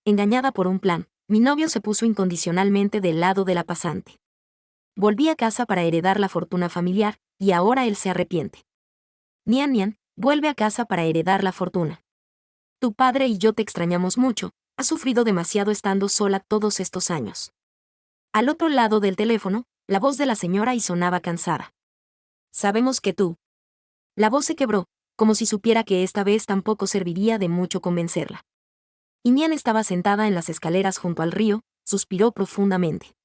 engañada por un plan, mi novio se puso incondicionalmente del lado de la pasante. Volví a casa para heredar la fortuna familiar, y ahora él se arrepiente. Nian Nian, vuelve a casa para heredar la fortuna. Tu padre y yo te extrañamos mucho, has sufrido demasiado estando sola todos estos años. Al otro lado del teléfono, la voz de la señora y sonaba cansada. Sabemos que tú. La voz se quebró, como si supiera que esta vez tampoco serviría de mucho convencerla. Y Nian estaba sentada en las escaleras junto al río, suspiró profundamente.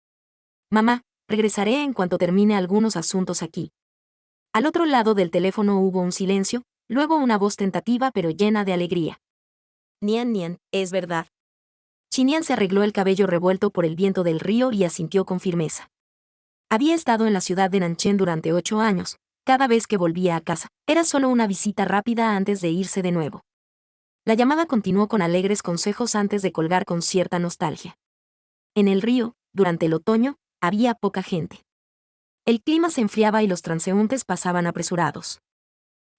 Mamá, regresaré en cuanto termine algunos asuntos aquí. Al otro lado del teléfono hubo un silencio, luego una voz tentativa pero llena de alegría. Nian Nian, es verdad. Chinian se arregló el cabello revuelto por el viento del río y asintió con firmeza. Había estado en la ciudad de Nanchen durante 8 años. Cada vez que volvía a casa, era solo una visita rápida antes de irse de nuevo. La llamada continuó con alegres consejos antes de colgar con cierta nostalgia. En el río, durante el otoño, había poca gente. El clima se enfriaba y los transeúntes pasaban apresurados.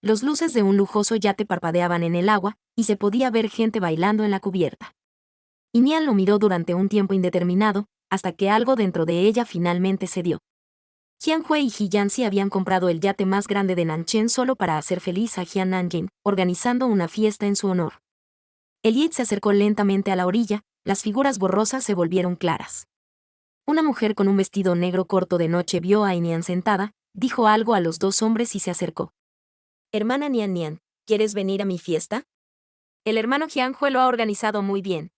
Los luces de un lujoso yate parpadeaban en el agua, y se podía ver gente bailando en la cubierta. Y Nian lo miró durante un tiempo indeterminado, hasta que algo dentro de ella finalmente cedió. Jianhui y Ji Yanxi habían comprado el yate más grande de Nanchen solo para hacer feliz a Jian Nanjing, organizando una fiesta en su honor. El yate se acercó lentamente a la orilla, las figuras borrosas se volvieron claras. Una mujer con un vestido negro corto de noche vio a Nian sentada, dijo algo a los dos hombres y se acercó. Hermana Nian Nian, ¿quieres venir a mi fiesta? El hermano Jianhui lo ha organizado muy bien.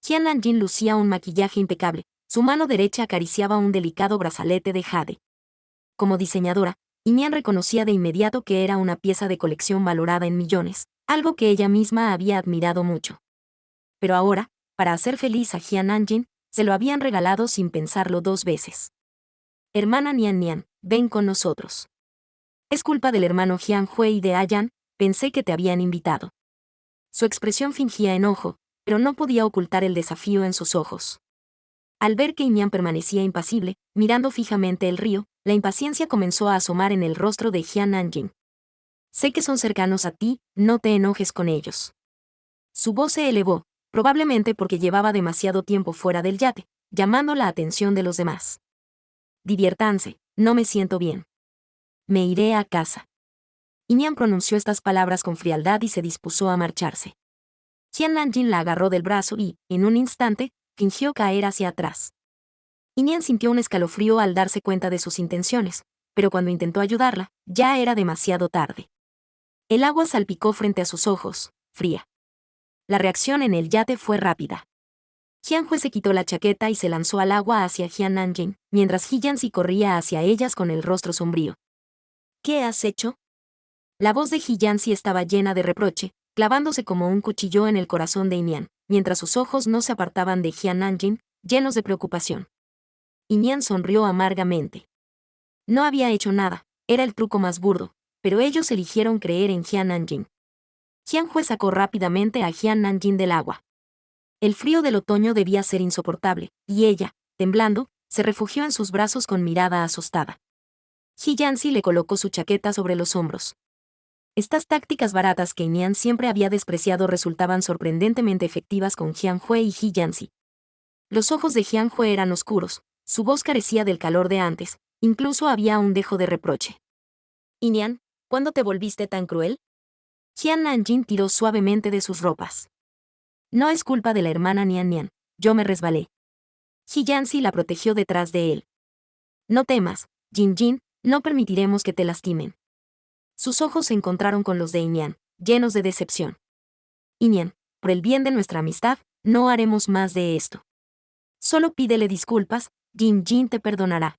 Jian Nanjing lucía un maquillaje impecable, su mano derecha acariciaba un delicado brazalete de jade. Como diseñadora, Nian reconocía de inmediato que era una pieza de colección valorada en millones, algo que ella misma había admirado mucho. Pero ahora, para hacer feliz a Jian Nanjing, se lo habían regalado sin pensarlo 2 veces. Hermana Nian Nian, ven con nosotros. Es culpa del hermano Jianhui y de Ayan, pensé que te habían invitado. Su expresión fingía enojo, pero no podía ocultar el desafío en sus ojos. Al ver que Nian permanecía impasible, mirando fijamente el río, la impaciencia comenzó a asomar en el rostro de Jian Nanjing. Sé que son cercanos a ti, no te enojes con ellos. Su voz se elevó, probablemente porque llevaba demasiado tiempo fuera del yate, llamando la atención de los demás. Diviértanse, no me siento bien. Me iré a casa. Nian pronunció estas palabras con frialdad y se dispuso a marcharse. Jian Nanjing la agarró del brazo y, en un instante, fingió caer hacia atrás. Nian sintió un escalofrío al darse cuenta de sus intenciones, pero cuando intentó ayudarla, ya era demasiado tarde. El agua salpicó frente a sus ojos, fría. La reacción en el yate fue rápida. Jianhui se quitó la chaqueta y se lanzó al agua hacia Jian Nanjing, mientras Ji Yanxi corría hacia ellas con el rostro sombrío. ¿Qué has hecho? La voz de Ji Yanxi estaba llena de reproche, clavándose como un cuchillo en el corazón de Nian, mientras sus ojos no se apartaban de Jian Nanjing, llenos de preocupación. Nian sonrió amargamente. No había hecho nada, era el truco más burdo, pero ellos eligieron creer en Jian Nanjing. Jianhui sacó rápidamente a Jian Nanjing del agua. El frío del otoño debía ser insoportable, y ella, temblando, se refugió en sus brazos con mirada asustada. Ji Yanxi le colocó su chaqueta sobre los hombros. Estas tácticas baratas que Nian siempre había despreciado resultaban sorprendentemente efectivas con Jianhui y Ji Yanxi. Los ojos de Jianhui eran oscuros, su voz carecía del calor de antes, incluso había un dejo de reproche. Nian, ¿cuándo te volviste tan cruel? Jian Nanjing tiró suavemente de sus ropas. No es culpa de la hermana Nian Nian, yo me resbalé. Ji Yanxi la protegió detrás de él. No temas, Jin Jin, no permitiremos que te lastimen. Sus ojos se encontraron con los de Nian, llenos de decepción. Nian, por el bien de nuestra amistad, no haremos más de esto. Solo pídele disculpas, Jin Jin te perdonará.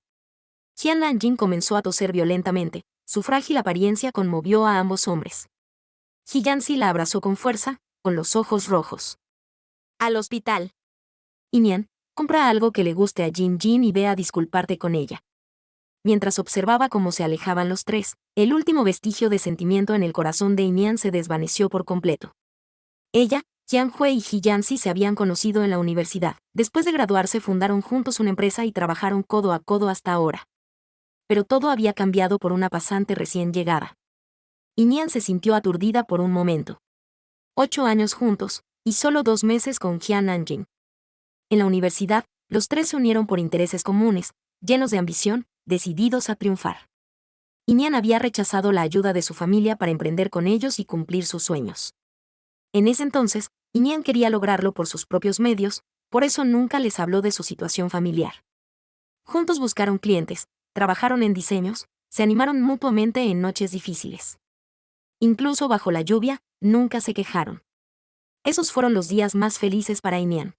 Jian Nanjing comenzó a toser violentamente, su frágil apariencia conmovió a ambos hombres. Ji Yanxi la abrazó con fuerza, con los ojos rojos. Al hospital. Nian, compra algo que le guste a Jin Jin y ve a disculparte con ella. Mientras observaba cómo se alejaban los tres, el último vestigio de sentimiento en el corazón de Nian se desvaneció por completo. Ella, Jianhui y Ji Yanxi se habían conocido en la universidad. Después de graduarse fundaron juntos una empresa y trabajaron codo a codo hasta ahora. Pero todo había cambiado por una pasante recién llegada. Nian se sintió aturdida por un momento. 8 años juntos, y solo 2 meses con Jian Nanjing. En la universidad, los tres se unieron por intereses comunes, llenos de ambición, decididos a triunfar. Y Nian había rechazado la ayuda de su familia para emprender con ellos y cumplir sus sueños. En ese entonces, Nian quería lograrlo por sus propios medios, por eso nunca les habló de su situación familiar. Juntos buscaron clientes, trabajaron en diseños, se animaron mutuamente en noches difíciles. Incluso bajo la lluvia, nunca se quejaron. Esos fueron los días más felices para Nian.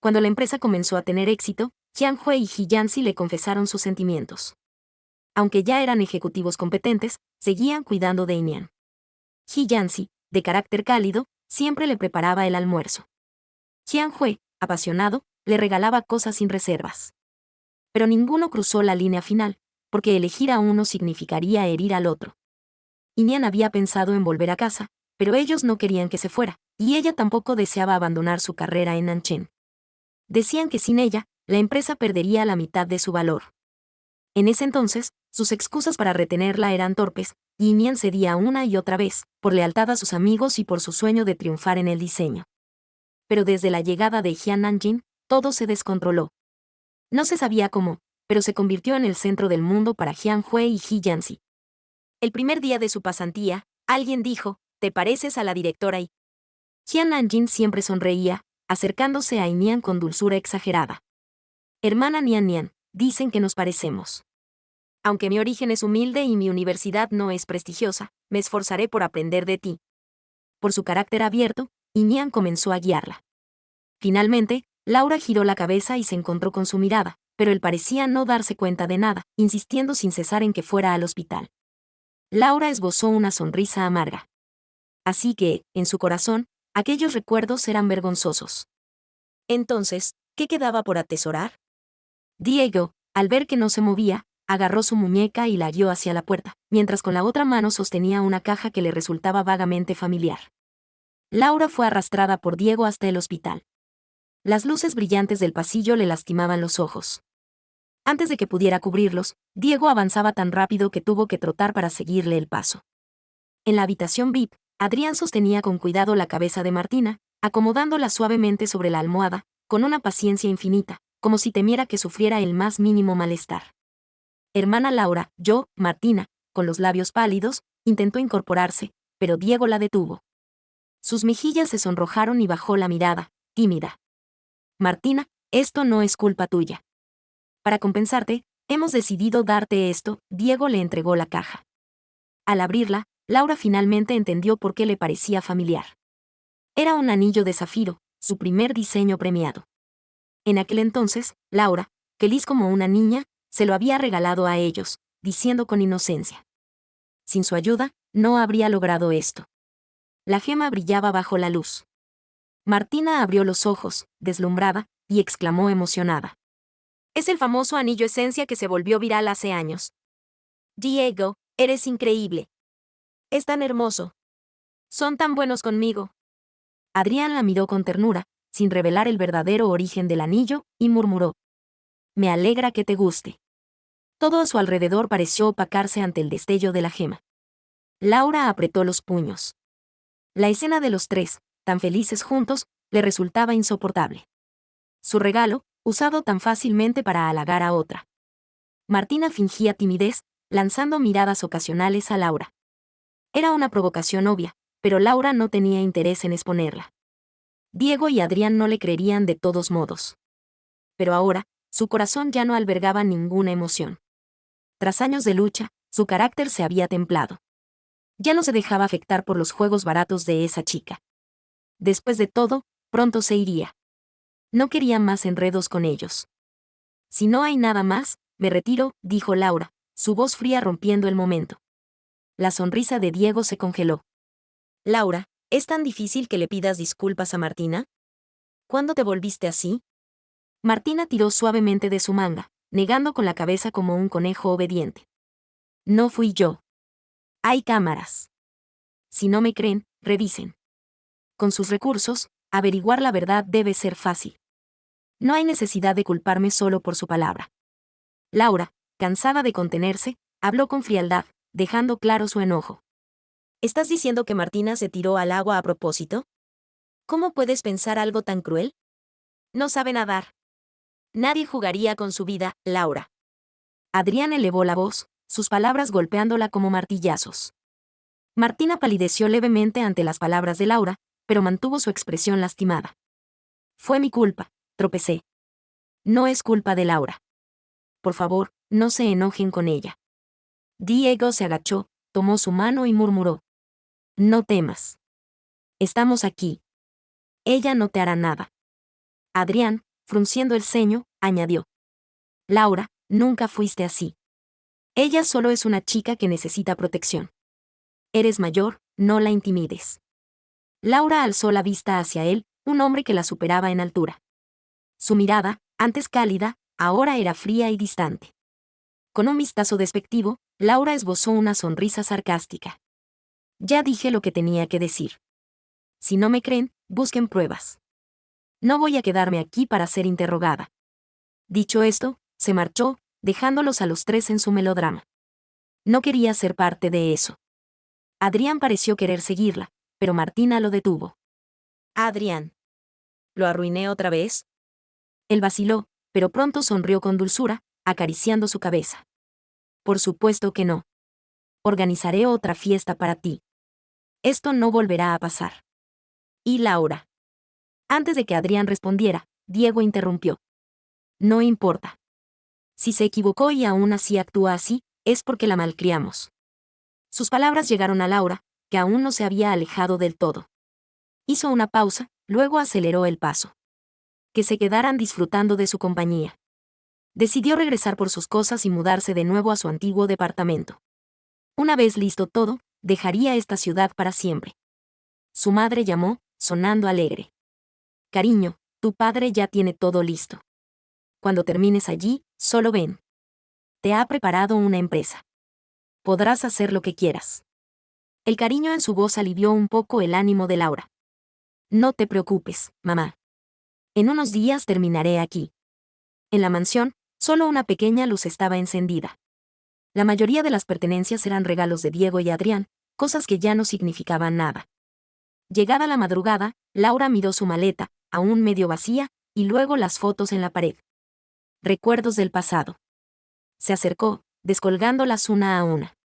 Cuando la empresa comenzó a tener éxito, Jian Hui y Ji Yanxi le confesaron sus sentimientos. Aunque ya eran ejecutivos competentes, seguían cuidando de Nian. Ji Yanxi, de carácter cálido, siempre le preparaba el almuerzo. Jian Hui, apasionado, le regalaba cosas sin reservas. Pero ninguno cruzó la línea final, porque elegir a uno significaría herir al otro. Nian había pensado en volver a casa, pero ellos no querían que se fuera, y ella tampoco deseaba abandonar su carrera en Nanchen. Decían que sin ella, la empresa perdería la mitad de su valor. En ese entonces, sus excusas para retenerla eran torpes, y Nian cedía una y otra vez, por lealtad a sus amigos y por su sueño de triunfar en el diseño. Pero desde la llegada de Jian Nanjing, todo se descontroló. No se sabía cómo, pero se convirtió en el centro del mundo para Jian Hui y Ji Yanxi. El primer día de su pasantía, alguien dijo, «¿Te pareces a la directora?» y Jian Nanjing siempre sonreía, acercándose a Nian con dulzura exagerada. «Hermana Nian, dicen que nos parecemos. Aunque mi origen es humilde y mi universidad no es prestigiosa, me esforzaré por aprender de ti». Por su carácter abierto, Nian comenzó a guiarla. Finalmente, Laura giró la cabeza y se encontró con su mirada, pero él parecía no darse cuenta de nada, insistiendo sin cesar en que fuera al hospital. Laura esbozó una sonrisa amarga. Así que, en su corazón, aquellos recuerdos eran vergonzosos. Entonces, ¿qué quedaba por atesorar? Diego, al ver que no se movía, agarró su muñeca y la guió hacia la puerta, mientras con la otra mano sostenía una caja que le resultaba vagamente familiar. Laura fue arrastrada por Diego hasta el hospital. Las luces brillantes del pasillo le lastimaban los ojos. Antes de que pudiera cubrirlos, Diego avanzaba tan rápido que tuvo que trotar para seguirle el paso. En la habitación VIP, Adrián sostenía con cuidado la cabeza de Martina, acomodándola suavemente sobre la almohada, con una paciencia infinita, como si temiera que sufriera el más mínimo malestar. Hermana Laura, Martina, con los labios pálidos, intentó incorporarse, pero Diego la detuvo. Sus mejillas se sonrojaron y bajó la mirada, tímida. Martina, esto no es culpa tuya. Para compensarte, hemos decidido darte esto, Diego le entregó la caja. Al abrirla, Laura finalmente entendió por qué le parecía familiar. Era un anillo de zafiro, su primer diseño premiado. En aquel entonces, Laura, feliz como una niña, se lo había regalado a ellos, diciendo con inocencia. Sin su ayuda, no habría logrado esto. La gema brillaba bajo la luz. Martina abrió los ojos, deslumbrada, y exclamó emocionada. Es el famoso anillo esencia que se volvió viral hace años. Diego, eres increíble. Es tan hermoso. Son tan buenos conmigo. Adrián la miró con ternura, sin revelar el verdadero origen del anillo, y murmuró. Me alegra que te guste. Todo a su alrededor pareció opacarse ante el destello de la gema. Laura apretó los puños. La escena de los tres, tan felices juntos, le resultaba insoportable. Su regalo, usado tan fácilmente para halagar a otra. Martina fingía timidez, lanzando miradas ocasionales a Laura. Era una provocación obvia, pero Laura no tenía interés en exponerla. Diego y Adrián no le creerían de todos modos. Pero ahora, su corazón ya no albergaba ninguna emoción. Tras años de lucha, su carácter se había templado. Ya no se dejaba afectar por los juegos baratos de esa chica. Después de todo, pronto se iría. No quería más enredos con ellos. Si no hay nada más, me retiro, dijo Laura, su voz fría rompiendo el momento. La sonrisa de Diego se congeló. Laura, ¿es tan difícil que le pidas disculpas a Martina? ¿Cuándo te volviste así? Martina tiró suavemente de su manga, negando con la cabeza como un conejo obediente. No fui yo. Hay cámaras. Si no me creen, revisen. Con sus recursos, averiguar la verdad debe ser fácil. No hay necesidad de culparme solo por su palabra. Laura, cansada de contenerse, habló con frialdad, dejando claro su enojo. ¿Estás diciendo que Martina se tiró al agua a propósito? ¿Cómo puedes pensar algo tan cruel? No sabe nadar. Nadie jugaría con su vida, Laura. Adrián elevó la voz, sus palabras golpeándola como martillazos. Martina palideció levemente ante las palabras de Laura, pero mantuvo su expresión lastimada. Fue mi culpa, tropecé. No es culpa de Laura. Por favor, no se enojen con ella. Diego se agachó, tomó su mano y murmuró. No temas. Estamos aquí. Ella no te hará nada. Adrián, frunciendo el ceño, añadió. Laura, nunca fuiste así. Ella solo es una chica que necesita protección. Eres mayor, no la intimides. Laura alzó la vista hacia él, un hombre que la superaba en altura. Su mirada, antes cálida, ahora era fría y distante. Con un vistazo despectivo, Laura esbozó una sonrisa sarcástica. Ya dije lo que tenía que decir. Si no me creen, busquen pruebas. No voy a quedarme aquí para ser interrogada. Dicho esto, se marchó, dejándolos a los tres en su melodrama. No quería ser parte de eso. Adrián pareció querer seguirla, pero Martina lo detuvo. Adrián. ¿Lo arruiné otra vez? Él vaciló, pero pronto sonrió con dulzura, acariciando su cabeza. Por supuesto que no. Organizaré otra fiesta para ti. Esto no volverá a pasar. ¿Y Laura? Antes de que Adrián respondiera, Diego interrumpió. No importa. Si se equivocó y aún así actúa así, es porque la malcriamos. Sus palabras llegaron a Laura, que aún no se había alejado del todo. Hizo una pausa, luego aceleró el paso. Que se quedaran disfrutando de su compañía. Decidió regresar por sus cosas y mudarse de nuevo a su antiguo departamento. Una vez listo todo, dejaría esta ciudad para siempre. Su madre llamó, sonando alegre. Cariño, tu padre ya tiene todo listo. Cuando termines allí, solo ven. Te ha preparado una empresa. Podrás hacer lo que quieras. El cariño en su voz alivió un poco el ánimo de Laura. No te preocupes, mamá. En unos días terminaré aquí. En la mansión, solo una pequeña luz estaba encendida. La mayoría de las pertenencias eran regalos de Diego y Adrián, cosas que ya no significaban nada. Llegada la madrugada, Laura miró su maleta, aún medio vacía, y luego las fotos en la pared. Recuerdos del pasado. Se acercó, descolgándolas una a una.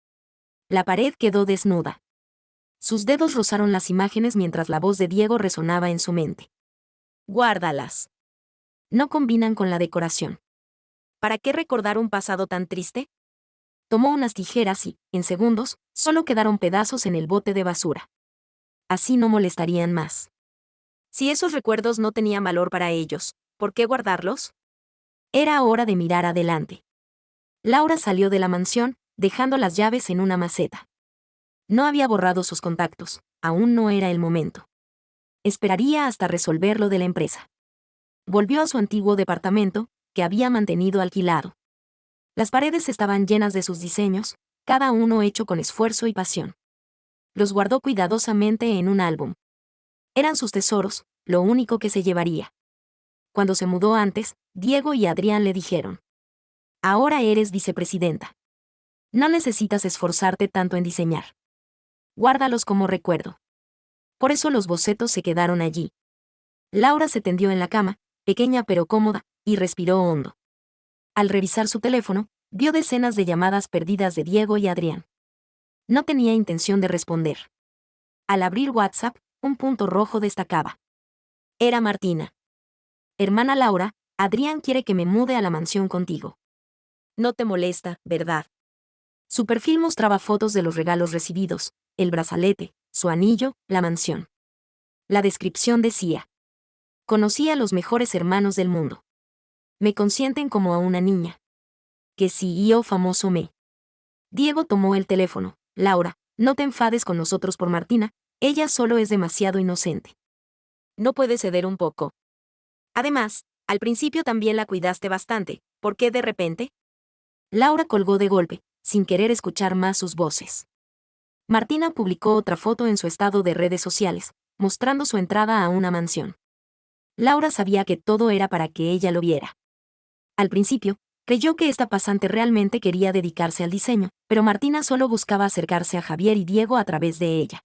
La pared quedó desnuda. Sus dedos rozaron las imágenes mientras la voz de Diego resonaba en su mente. Guárdalas. No combinan con la decoración. ¿Para qué recordar un pasado tan triste? Tomó unas tijeras y, en segundos, solo quedaron pedazos en el bote de basura. Así no molestarían más. Si esos recuerdos no tenían valor para ellos, ¿por qué guardarlos? Era hora de mirar adelante. Laura salió de la mansión, dejando las llaves en una maceta. No había borrado sus contactos, aún no era el momento. Esperaría hasta resolver lo de la empresa. Volvió a su antiguo departamento, que había mantenido alquilado. Las paredes estaban llenas de sus diseños, cada uno hecho con esfuerzo y pasión. Los guardó cuidadosamente en un álbum. Eran sus tesoros, lo único que se llevaría. Cuando se mudó antes, Diego y Adrián le dijeron: ahora eres vicepresidenta. No necesitas esforzarte tanto en diseñar. Guárdalos como recuerdo. Por eso los bocetos se quedaron allí. Laura se tendió en la cama, pequeña pero cómoda, y respiró hondo. Al revisar su teléfono, vio decenas de llamadas perdidas de Diego y Adrián. No tenía intención de responder. Al abrir WhatsApp, un punto rojo destacaba. Era Martina. Hermana Laura, Adrián quiere que me mude a la mansión contigo. No te molesta, ¿verdad? Su perfil mostraba fotos de los regalos recibidos, el brazalete, su anillo, la mansión. La descripción decía: conocí a los mejores hermanos del mundo. Me consienten como a una niña. Que CEO famoso me. Diego tomó el teléfono. Laura, no te enfades con nosotros por Martina, ella solo es demasiado inocente. No puedes ceder un poco. Además, al principio también la cuidaste bastante, ¿por qué de repente? Laura colgó de golpe, sin querer escuchar más sus voces. Martina publicó otra foto en su estado de redes sociales, mostrando su entrada a una mansión. Laura sabía que todo era para que ella lo viera. Al principio, creyó que esta pasante realmente quería dedicarse al diseño, pero Martina solo buscaba acercarse a Javier y Diego a través de ella.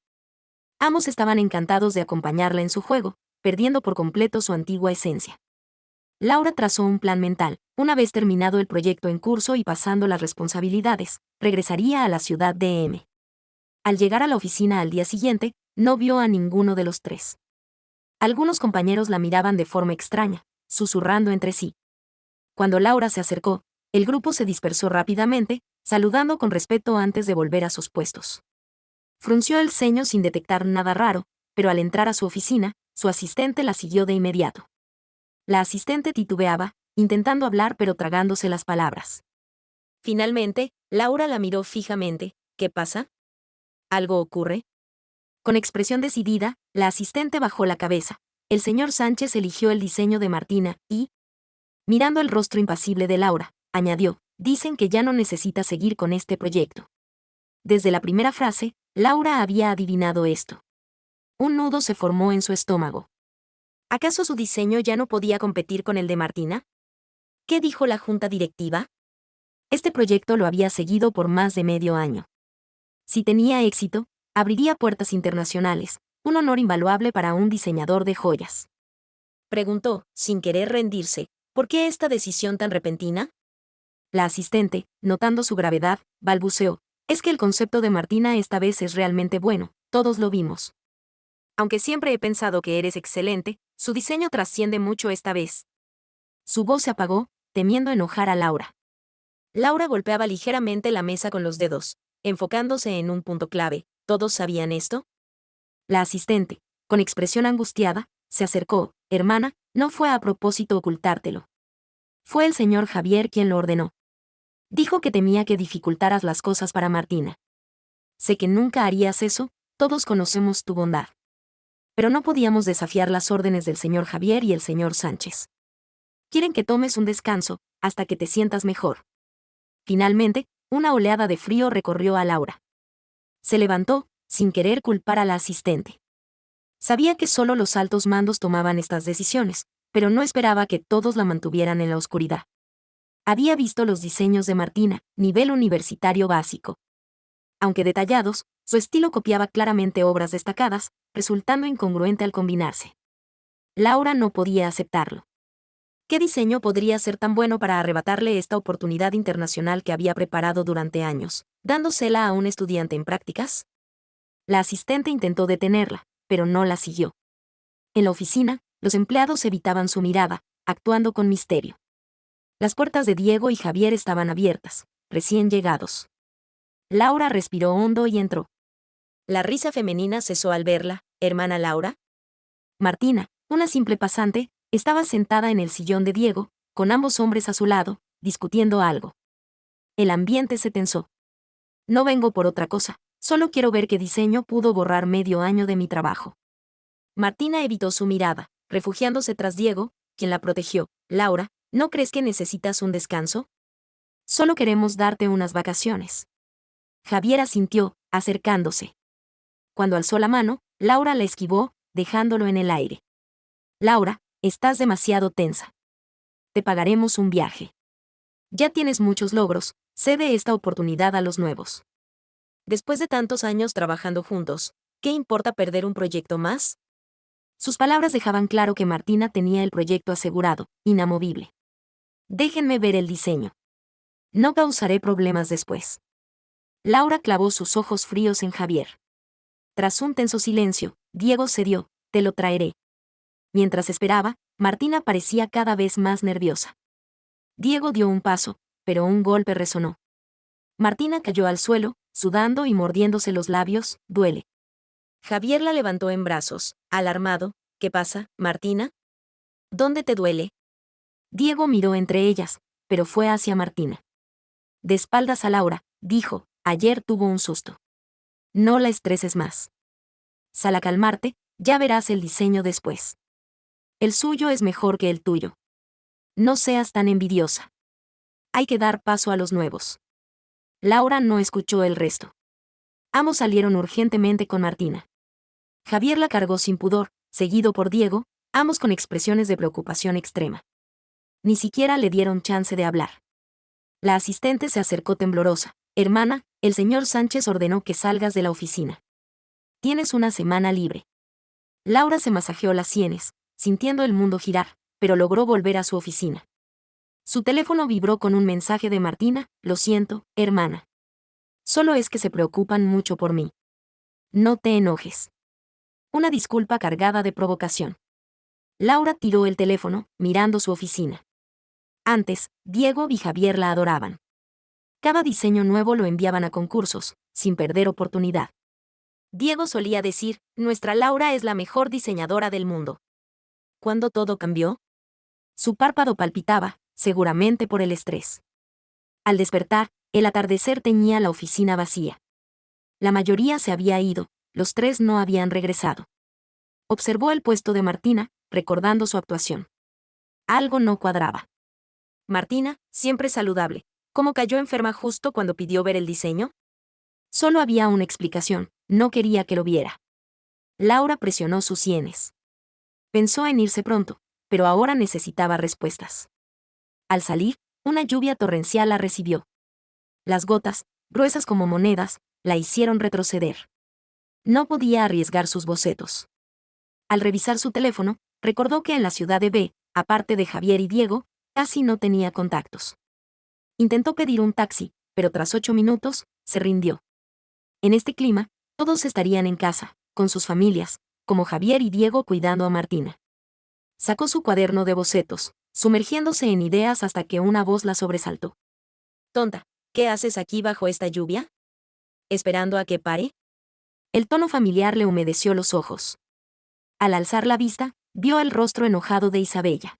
Ambos estaban encantados de acompañarla en su juego, perdiendo por completo su antigua esencia. Laura trazó un plan mental. Una vez terminado el proyecto en curso y pasando las responsabilidades, regresaría a la ciudad de M. Al llegar a la oficina al día siguiente, no vio a ninguno de los tres. Algunos compañeros la miraban de forma extraña, susurrando entre sí. Cuando Laura se acercó, el grupo se dispersó rápidamente, saludando con respeto antes de volver a sus puestos. Frunció el ceño sin detectar nada raro, pero al entrar a su oficina, su asistente la siguió de inmediato. La asistente titubeaba, intentando hablar pero tragándose las palabras. Finalmente, Laura la miró fijamente. ¿Qué pasa? ¿Algo ocurre? Con expresión decidida, la asistente bajó la cabeza. El señor Sánchez eligió el diseño de Martina y, mirando el rostro impasible de Laura, añadió, dicen que ya no necesita seguir con este proyecto. Desde la primera frase, Laura había adivinado esto. Un nudo se formó en su estómago. ¿Acaso su diseño ya no podía competir con el de Martina? ¿Qué dijo la junta directiva? Este proyecto lo había seguido por más de medio año. Si tenía éxito, abriría puertas internacionales, un honor invaluable para un diseñador de joyas. Preguntó, sin querer rendirse, ¿por qué esta decisión tan repentina? La asistente, notando su gravedad, balbuceó, es que el concepto de Martina esta vez es realmente bueno, todos lo vimos. Aunque siempre he pensado que eres excelente, su diseño trasciende mucho esta vez. Su voz se apagó, temiendo enojar a Laura. Laura golpeaba ligeramente la mesa con los dedos, enfocándose en un punto clave. ¿Todos sabían esto? La asistente, con expresión angustiada, se acercó. Hermana, no fue a propósito ocultártelo. Fue el señor Javier quien lo ordenó. Dijo que temía que dificultaras las cosas para Martina. Sé que nunca harías eso, todos conocemos tu bondad. Pero no podíamos desafiar las órdenes del señor Javier y el señor Sánchez. Quieren que tomes un descanso, hasta que te sientas mejor. Finalmente, una oleada de frío recorrió a Laura. Se levantó, sin querer culpar a la asistente. Sabía que solo los altos mandos tomaban estas decisiones, pero no esperaba que todos la mantuvieran en la oscuridad. Había visto los diseños de Martina, nivel universitario básico. Aunque detallados, su estilo copiaba claramente obras destacadas, resultando incongruente al combinarse. Laura no podía aceptarlo. ¿Qué diseño podría ser tan bueno para arrebatarle esta oportunidad internacional que había preparado durante años, dándosela a un estudiante en prácticas? La asistente intentó detenerla, pero no la siguió. En la oficina, los empleados evitaban su mirada, actuando con misterio. Las puertas de Diego y Javier estaban abiertas, recién llegados. Laura respiró hondo y entró. La risa femenina cesó al verla. ¿Hermana Laura? Martina, una simple pasante, estaba sentada en el sillón de Diego, con ambos hombres a su lado, discutiendo algo. El ambiente se tensó. No vengo por otra cosa, solo quiero ver qué diseño pudo borrar medio año de mi trabajo. Martina evitó su mirada, refugiándose tras Diego, quien la protegió. Laura, ¿no crees que necesitas un descanso? Solo queremos darte unas vacaciones. Javier asintió, acercándose. Cuando alzó la mano, Laura la esquivó, dejándolo en el aire. Laura, estás demasiado tensa. Te pagaremos un viaje. Ya tienes muchos logros, cede esta oportunidad a los nuevos. Después de tantos años trabajando juntos, ¿qué importa perder un proyecto más? Sus palabras dejaban claro que Martina tenía el proyecto asegurado, inamovible. Déjenme ver el diseño. No causaré problemas después. Laura clavó sus ojos fríos en Javier. Tras un tenso silencio, Diego cedió, te lo traeré. Mientras esperaba, Martina parecía cada vez más nerviosa. Diego dio un paso, pero un golpe resonó. Martina cayó al suelo, sudando y mordiéndose los labios. Duele. Javier la levantó en brazos, alarmado. ¿Qué pasa, Martina? ¿Dónde te duele? Diego miró entre ellas, pero fue hacia Martina. De espaldas a Laura, dijo, ayer tuvo un susto. No la estreses más. Sal a calmarte, ya verás el diseño después. El suyo es mejor que el tuyo. No seas tan envidiosa. Hay que dar paso a los nuevos. Laura no escuchó el resto. Ambos salieron urgentemente con Martina. Javier la cargó sin pudor, seguido por Diego, ambos con expresiones de preocupación extrema. Ni siquiera le dieron chance de hablar. La asistente se acercó temblorosa. Hermana, el señor Sánchez ordenó que salgas de la oficina. Tienes una semana libre. Laura se masajeó las sienes, sintiendo el mundo girar, pero logró volver a su oficina. Su teléfono vibró con un mensaje de Martina: lo siento, hermana. Solo es que se preocupan mucho por mí. No te enojes. Una disculpa cargada de provocación. Laura tiró el teléfono, mirando su oficina. Antes, Diego y Javier la adoraban. Cada diseño nuevo lo enviaban a concursos, sin perder oportunidad. Diego solía decir: nuestra Laura es la mejor diseñadora del mundo. ¿Cuándo todo cambió? Su párpado palpitaba, seguramente por el estrés. Al despertar, el atardecer teñía la oficina vacía. La mayoría se había ido, los tres no habían regresado. Observó el puesto de Martina, recordando su actuación. Algo no cuadraba. Martina, siempre saludable, ¿cómo cayó enferma justo cuando pidió ver el diseño? Solo había una explicación: no quería que lo viera. Laura presionó sus sienes. Pensó en irse pronto, pero ahora necesitaba respuestas. Al salir, una lluvia torrencial la recibió. Las gotas, gruesas como monedas, la hicieron retroceder. No podía arriesgar sus bocetos. Al revisar su teléfono, recordó que en la ciudad de B, aparte de Javier y Diego, casi no tenía contactos. Intentó pedir un taxi, pero tras 8 minutos, se rindió. En este clima, todos estarían en casa, con sus familias, como Javier y Diego cuidando a Martina. Sacó su cuaderno de bocetos, sumergiéndose en ideas hasta que una voz la sobresaltó. «Tonta, ¿qué haces aquí bajo esta lluvia? ¿Esperando a que pare?» El tono familiar le humedeció los ojos. Al alzar la vista, vio el rostro enojado de Isabella.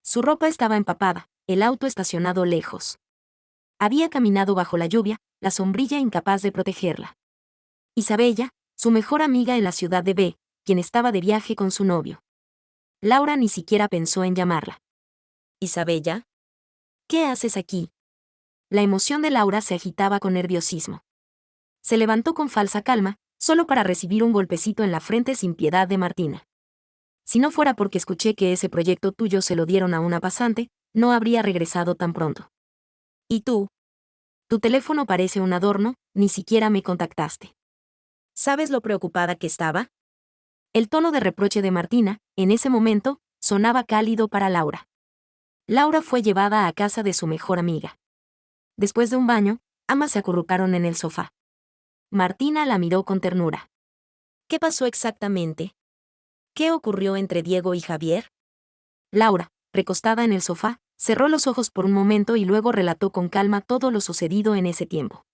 Su ropa estaba empapada, el auto estacionado lejos. Había caminado bajo la lluvia, la sombrilla incapaz de protegerla. Isabella, su mejor amiga en la ciudad de B, quien estaba de viaje con su novio. Laura ni siquiera pensó en llamarla. «Isabella, ¿qué haces aquí?» La emoción de Laura se agitaba con nerviosismo. Se levantó con falsa calma, solo para recibir un golpecito en la frente sin piedad de Martina. «Si no fuera porque escuché que ese proyecto tuyo se lo dieron a una pasante, no habría regresado tan pronto. ¿Y tú? Tu teléfono parece un adorno, ni siquiera me contactaste. ¿Sabes lo preocupada que estaba?» El tono de reproche de Martina, en ese momento, sonaba cálido para Laura. Laura fue llevada a casa de su mejor amiga. Después de un baño, ambas se acurrucaron en el sofá. Martina la miró con ternura. «¿Qué pasó exactamente? ¿Qué ocurrió entre Diego y Javier?» Laura, recostada en el sofá, cerró los ojos por un momento y luego relató con calma todo lo sucedido en ese tiempo.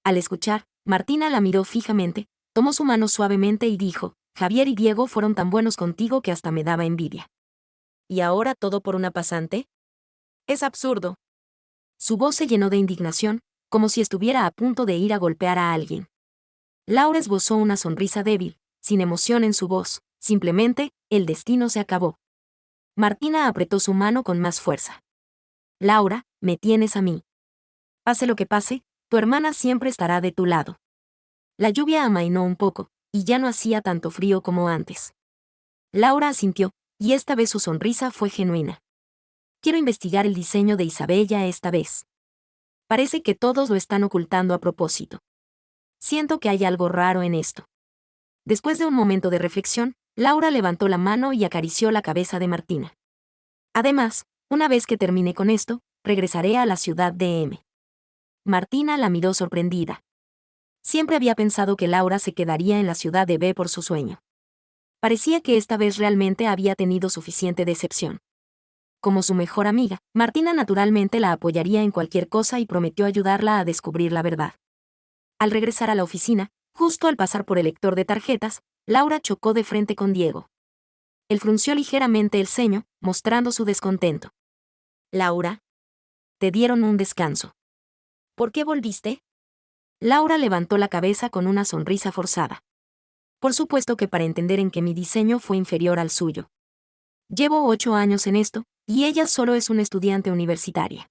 Al escuchar, Martina la miró fijamente, tomó su mano suavemente y dijo: «Javier y Diego fueron tan buenos contigo que hasta me daba envidia. ¿Y ahora todo por una pasante? Es absurdo». Su voz se llenó de indignación, como si estuviera a punto de ir a golpear a alguien. Laura esbozó una sonrisa débil, sin emoción en su voz, simplemente: el destino se acabó. Martina apretó su mano con más fuerza. «Laura, me tienes a mí. Pase lo que pase, tu hermana siempre estará de tu lado». La lluvia amainó un poco, y ya no hacía tanto frío como antes. Laura asintió, y esta vez su sonrisa fue genuina. «Quiero investigar el diseño de Isabella esta vez. Parece que todos lo están ocultando a propósito. Siento que hay algo raro en esto». Después de un momento de reflexión, Laura levantó la mano y acarició la cabeza de Martina. «Además, una vez que termine con esto, regresaré a la ciudad de M». Martina la miró sorprendida. Siempre había pensado que Laura se quedaría en la ciudad de B por su sueño. Parecía que esta vez realmente había tenido suficiente decepción. Como su mejor amiga, Martina naturalmente la apoyaría en cualquier cosa y prometió ayudarla a descubrir la verdad. Al regresar a la oficina, justo al pasar por el lector de tarjetas, Laura chocó de frente con Diego. Él frunció ligeramente el ceño, mostrando su descontento. «Laura, te dieron un descanso. ¿Por qué volviste?» Laura levantó la cabeza con una sonrisa forzada. «Por supuesto que para entender en que mi diseño fue inferior al suyo. Llevo 8 años en esto, y ella solo es una estudiante universitaria.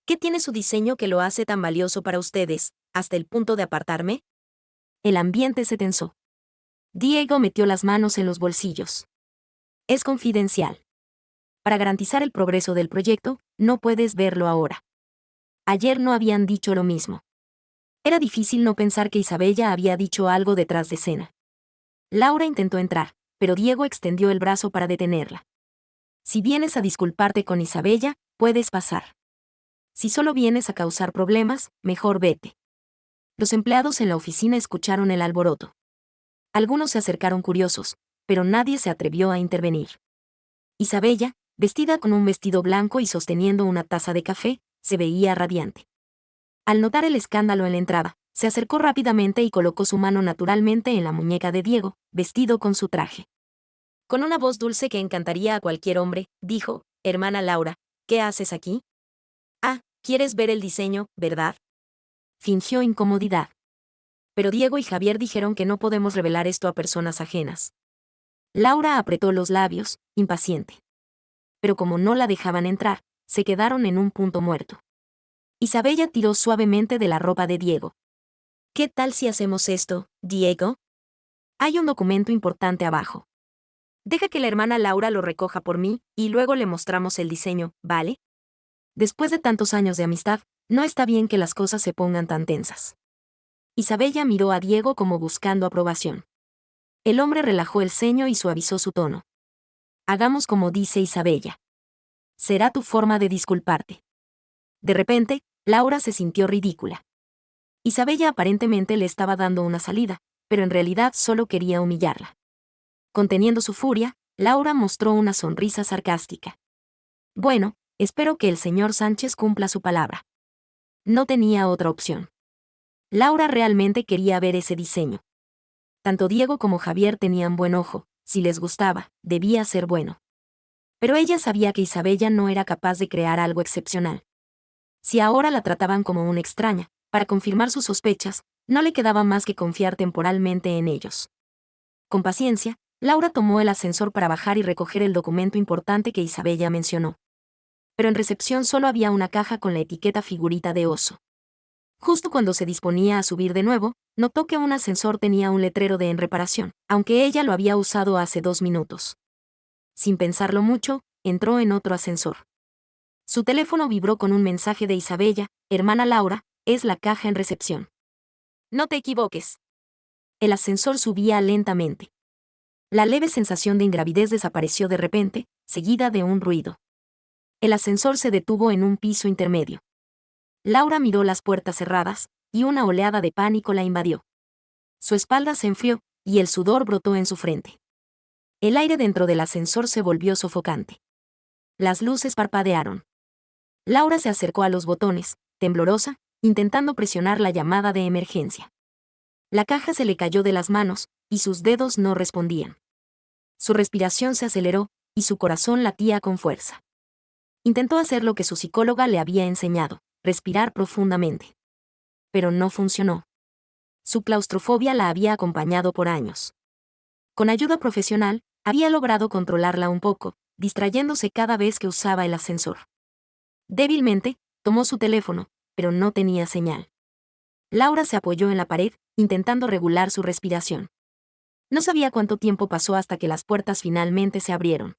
¿Qué tiene su diseño que lo hace tan valioso para ustedes, hasta el punto de apartarme?» El ambiente se tensó. Diego metió las manos en los bolsillos. «Es confidencial. Para garantizar el progreso del proyecto, no puedes verlo ahora. Ayer no habían dicho lo mismo». Era difícil no pensar que Isabella había dicho algo detrás de escena. Laura intentó entrar, pero Diego extendió el brazo para detenerla. Si vienes a disculparte con Isabella, puedes pasar. Si solo vienes a causar problemas, mejor vete. Los empleados en la oficina escucharon el alboroto. Algunos se acercaron curiosos, pero nadie se atrevió a intervenir. Isabella, vestida con un vestido blanco y sosteniendo una taza de café, se veía radiante. Al notar el escándalo en la entrada, se acercó rápidamente y colocó su mano naturalmente en la muñeca de Diego, vestido con su traje. Con una voz dulce que encantaría a cualquier hombre, dijo: «Hermana Laura, ¿qué haces aquí? Ah, ¿quieres ver el diseño, verdad?». Fingió incomodidad. Pero Diego y Javier dijeron que no podemos revelar esto a personas ajenas. Laura apretó los labios, impaciente. Pero como no la dejaban entrar, se quedaron en un punto muerto. Isabella tiró suavemente de la ropa de Diego. «¿Qué tal si hacemos esto, Diego? Hay un documento importante abajo. Deja que la hermana Laura lo recoja por mí, y luego le mostramos el diseño, ¿vale? Después de tantos años de amistad, no está bien que las cosas se pongan tan tensas». Isabella miró a Diego como buscando aprobación. El hombre relajó el ceño y suavizó su tono. «Hagamos como dice Isabella. Será tu forma de disculparte». De repente, Laura se sintió ridícula. Isabella aparentemente le estaba dando una salida, pero en realidad solo quería humillarla. Conteniendo su furia, Laura mostró una sonrisa sarcástica. «Bueno, espero que el señor Sánchez cumpla su palabra». No tenía otra opción. Laura realmente quería ver ese diseño. Tanto Diego como Javier tenían buen ojo, si les gustaba, debía ser bueno. Pero ella sabía que Isabella no era capaz de crear algo excepcional. Si ahora la trataban como una extraña, para confirmar sus sospechas, no le quedaba más que confiar temporalmente en ellos. Con paciencia, Laura tomó el ascensor para bajar y recoger el documento importante que Isabella mencionó. Pero en recepción solo había una caja con la etiqueta figurita de oso. Justo cuando se disponía a subir de nuevo, notó que un ascensor tenía un letrero de «en reparación», aunque ella lo había usado hace 2 minutos. Sin pensarlo mucho, entró en otro ascensor. Su teléfono vibró con un mensaje de Isabella: «Hermana Laura, es la caja en recepción. No te equivoques». El ascensor subía lentamente. La leve sensación de ingravidez desapareció de repente, seguida de un ruido. El ascensor se detuvo en un piso intermedio. Laura miró las puertas cerradas, y una oleada de pánico la invadió. Su espalda se enfrió, y el sudor brotó en su frente. El aire dentro del ascensor se volvió sofocante. Las luces parpadearon. Laura se acercó a los botones, temblorosa, intentando presionar la llamada de emergencia. La caja se le cayó de las manos, y sus dedos no respondían. Su respiración se aceleró, y su corazón latía con fuerza. Intentó hacer lo que su psicóloga le había enseñado: respirar profundamente. Pero no funcionó. Su claustrofobia la había acompañado por años. Con ayuda profesional, había logrado controlarla un poco, distrayéndose cada vez que usaba el ascensor. Débilmente, tomó su teléfono, pero no tenía señal. Laura se apoyó en la pared, intentando regular su respiración. No sabía cuánto tiempo pasó hasta que las puertas finalmente se abrieron.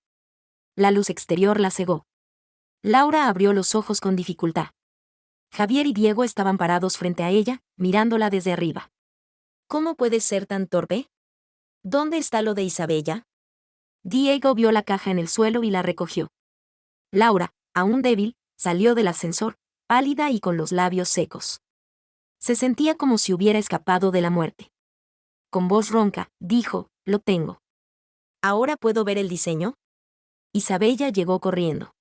La luz exterior la cegó. Laura abrió los ojos con dificultad. Javier y Diego estaban parados frente a ella, mirándola desde arriba. «¿Cómo puedes ser tan torpe? ¿Dónde está lo de Isabella?». Diego vio la caja en el suelo y la recogió. Laura, aún débil, salió del ascensor, pálida y con los labios secos. Se sentía como si hubiera escapado de la muerte. Con voz ronca, dijo: «Lo tengo». «¿Ahora puedo ver el diseño?». Isabella llegó corriendo.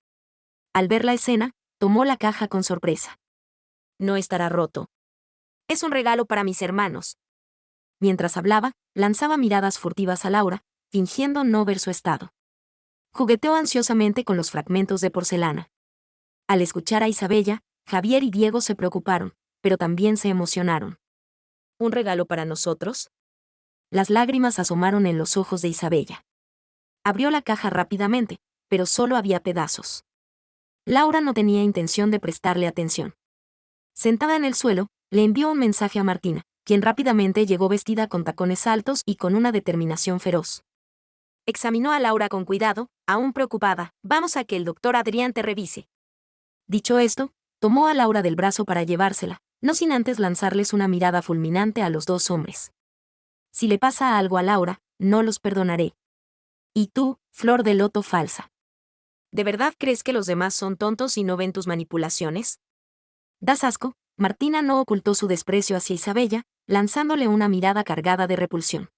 Al ver la escena, tomó la caja con sorpresa. «No estará roto. Es un regalo para mis hermanos». Mientras hablaba, lanzaba miradas furtivas a Laura, fingiendo no ver su estado. Jugueteó ansiosamente con los fragmentos de porcelana. Al escuchar a Isabella, Javier y Diego se preocuparon, pero también se emocionaron. «¿Un regalo para nosotros?». Las lágrimas asomaron en los ojos de Isabella. Abrió la caja rápidamente, pero solo había pedazos. Laura no tenía intención de prestarle atención. Sentada en el suelo, le envió un mensaje a Martina, quien rápidamente llegó vestida con tacones altos y con una determinación feroz. Examinó a Laura con cuidado, aún preocupada. «Vamos a que el doctor Adrián te revise». Dicho esto, tomó a Laura del brazo para llevársela, no sin antes lanzarles una mirada fulminante a los 2 hombres. «Si le pasa algo a Laura, no los perdonaré». Y tú, flor de loto falsa. ¿De verdad crees que los demás son tontos y no ven tus manipulaciones? Das asco. Martina no ocultó su desprecio hacia Isabella, lanzándole una mirada cargada de repulsión.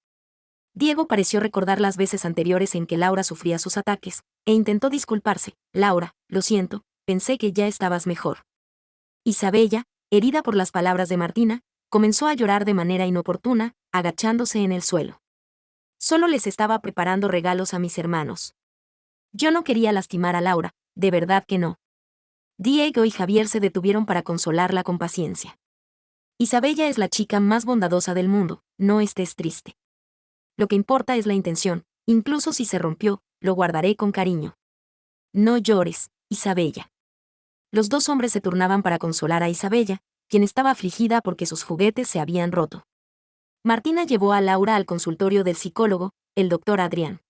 Diego pareció recordar las veces anteriores en que Laura sufría sus ataques, e intentó disculparse. Laura, lo siento, pensé que ya estabas mejor. Isabella, herida por las palabras de Martina, comenzó a llorar de manera inoportuna, agachándose en el suelo. Solo les estaba preparando regalos a mis hermanos. Yo no quería lastimar a Laura, de verdad que no. Diego y Javier se detuvieron para consolarla con paciencia. Isabella es la chica más bondadosa del mundo, no estés triste. Lo que importa es la intención, incluso si se rompió, lo guardaré con cariño. No llores, Isabella. Los dos hombres se turnaban para consolar a Isabella, quien estaba afligida porque sus juguetes se habían roto. Martina llevó a Laura al consultorio del psicólogo, el doctor Adrián.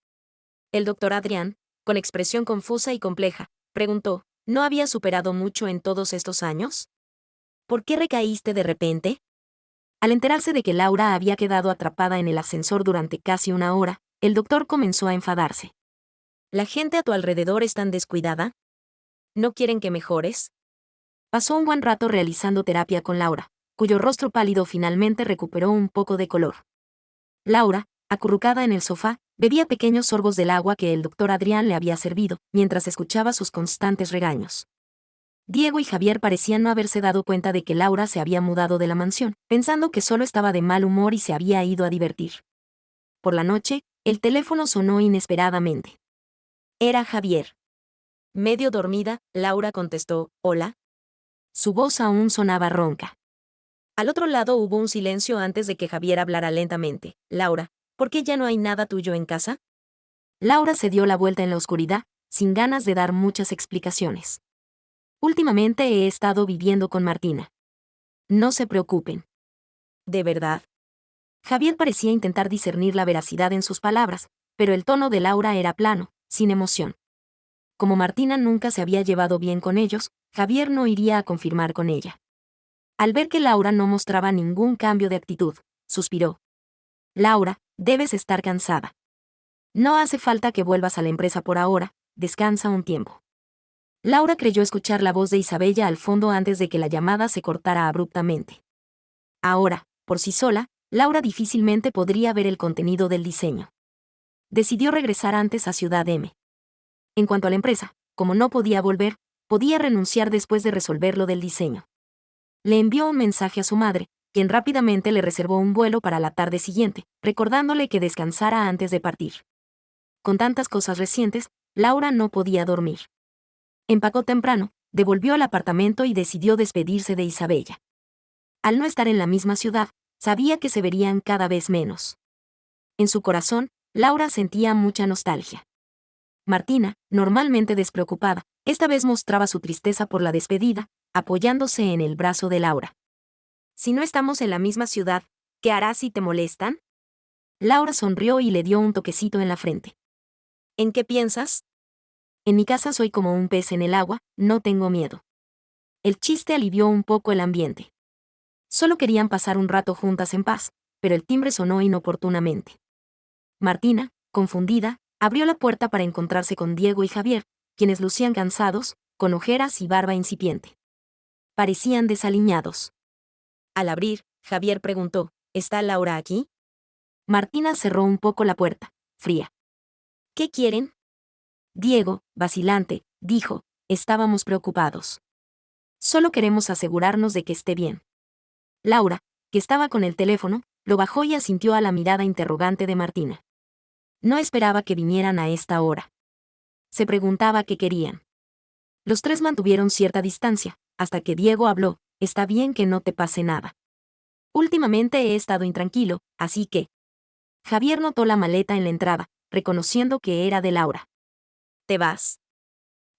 El doctor Adrián, con expresión confusa y compleja, preguntó, ¿no habías superado mucho en todos estos años? ¿Por qué recaíste de repente? Al enterarse de que Laura había quedado atrapada en el ascensor durante casi una hora, el doctor comenzó a enfadarse. ¿La gente a tu alrededor es tan descuidada? ¿No quieren que mejores? Pasó un buen rato realizando terapia con Laura, cuyo rostro pálido finalmente recuperó un poco de color. Laura, acurrucada en el sofá, bebía pequeños sorbos del agua que el doctor Adrián le había servido, mientras escuchaba sus constantes regaños. Diego y Javier parecían no haberse dado cuenta de que Laura se había mudado de la mansión, pensando que solo estaba de mal humor y se había ido a divertir. Por la noche, el teléfono sonó inesperadamente. Era Javier. Medio dormida, Laura contestó, «Hola». Su voz aún sonaba ronca. Al otro lado hubo un silencio antes de que Javier hablara lentamente. «Laura, ¿por qué ya no hay nada tuyo en casa?» Laura se dio la vuelta en la oscuridad, sin ganas de dar muchas explicaciones. Últimamente he estado viviendo con Martina. No se preocupen. ¿De verdad? Javier parecía intentar discernir la veracidad en sus palabras, pero el tono de Laura era plano, sin emoción. Como Martina nunca se había llevado bien con ellos, Javier no iría a confirmar con ella. Al ver que Laura no mostraba ningún cambio de actitud, suspiró. Laura, debes estar cansada. No hace falta que vuelvas a la empresa por ahora, descansa un tiempo. Laura creyó escuchar la voz de Isabella al fondo antes de que la llamada se cortara abruptamente. Ahora, por sí sola, Laura difícilmente podría ver el contenido del diseño. Decidió regresar antes a Ciudad M. En cuanto a la empresa, como no podía volver, podía renunciar después de resolver lo del diseño. Le envió un mensaje a su madre, quien rápidamente le reservó un vuelo para la tarde siguiente, recordándole que descansara antes de partir. Con tantas cosas recientes, Laura no podía dormir. Empacó temprano, devolvió al apartamento y decidió despedirse de Isabella. Al no estar en la misma ciudad, sabía que se verían cada vez menos. En su corazón, Laura sentía mucha nostalgia. Martina, normalmente despreocupada, esta vez mostraba su tristeza por la despedida, apoyándose en el brazo de Laura. Si no estamos en la misma ciudad, ¿qué harás si te molestan? Laura sonrió y le dio un toquecito en la frente. ¿En qué piensas? En mi casa soy como un pez en el agua, no tengo miedo. El chiste alivió un poco el ambiente. Solo querían pasar un rato juntas en paz, pero el timbre sonó inoportunamente. Martina, confundida, abrió la puerta para encontrarse con Diego y Javier, quienes lucían cansados, con ojeras y barba incipiente. Parecían desaliñados. Al abrir, Javier preguntó, ¿está Laura aquí? Martina cerró un poco la puerta, fría. ¿Qué quieren? Diego, vacilante, dijo, estábamos preocupados. Solo queremos asegurarnos de que esté bien. Laura, que estaba con el teléfono, lo bajó y asintió a la mirada interrogante de Martina. No esperaba que vinieran a esta hora. Se preguntaba qué querían. Los tres mantuvieron cierta distancia, hasta que Diego habló, está bien que no te pase nada. Últimamente he estado intranquilo, así que... Javier notó la maleta en la entrada, reconociendo que era de Laura. ¿Te vas?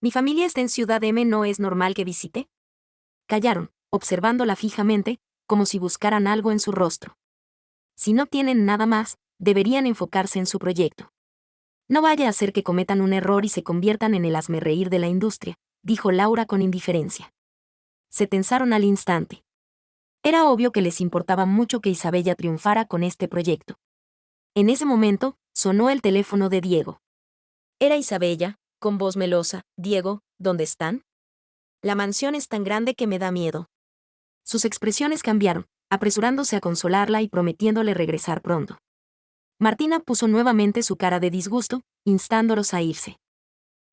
¿Mi familia está en Ciudad M? ¿No es normal que visite? Callaron, observándola fijamente, como si buscaran algo en su rostro. Si no tienen nada más, deberían enfocarse en su proyecto. No vaya a ser que cometan un error y se conviertan en el hazmerreír de la industria, dijo Laura con indiferencia. Se tensaron al instante. Era obvio que les importaba mucho que Isabella triunfara con este proyecto. En ese momento, sonó el teléfono de Diego. Era Isabella, con voz melosa. Diego, ¿dónde están? La mansión es tan grande que me da miedo. Sus expresiones cambiaron, apresurándose a consolarla y prometiéndole regresar pronto. Martina puso nuevamente su cara de disgusto, instándolos a irse.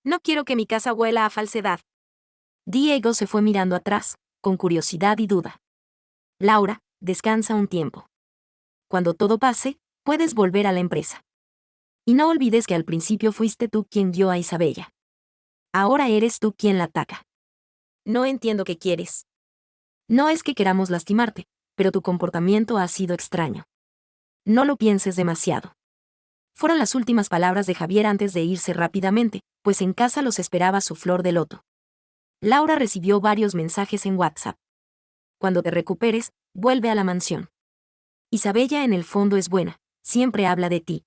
No quiero que mi casa huela a falsedad. Diego se fue mirando atrás, con curiosidad y duda. Laura, descansa un tiempo. Cuando todo pase, puedes volver a la empresa. Y no olvides que al principio fuiste tú quien dio a Isabella. Ahora eres tú quien la ataca. No entiendo qué quieres. No es que queramos lastimarte, pero tu comportamiento ha sido extraño. No lo pienses demasiado. Fueron las últimas palabras de Javier antes de irse rápidamente, pues en casa los esperaba su flor de loto. Laura recibió varios mensajes en WhatsApp. Cuando te recuperes, vuelve a la mansión. Isabella en el fondo es buena, siempre habla de ti.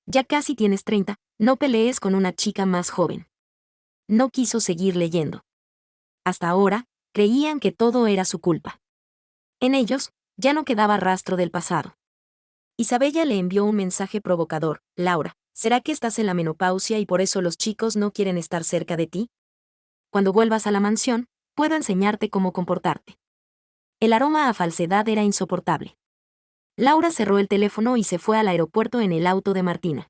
Ya casi tienes 30, no pelees con una chica más joven. No quiso seguir leyendo. Hasta ahora, creían que todo era su culpa. En ellos, ya no quedaba rastro del pasado. Isabella le envió un mensaje provocador. Laura, ¿será que estás en la menopausia y por eso los chicos no quieren estar cerca de ti? Cuando vuelvas a la mansión, puedo enseñarte cómo comportarte. El aroma a falsedad era insoportable. Laura cerró el teléfono y se fue al aeropuerto en el auto de Martina.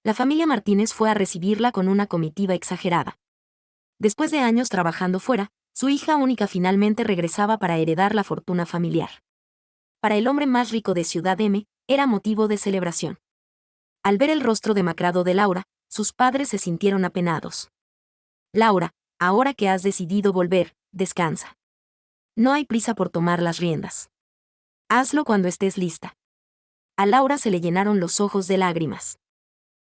La familia Martínez fue a recibirla con una comitiva exagerada. Después de años trabajando fuera, su hija única finalmente regresaba para heredar la fortuna familiar. Para el hombre más rico de Ciudad M, era motivo de celebración. Al ver el rostro demacrado de Laura, sus padres se sintieron apenados. Laura, ahora que has decidido volver, descansa. No hay prisa por tomar las riendas. Hazlo cuando estés lista. A Laura se le llenaron los ojos de lágrimas.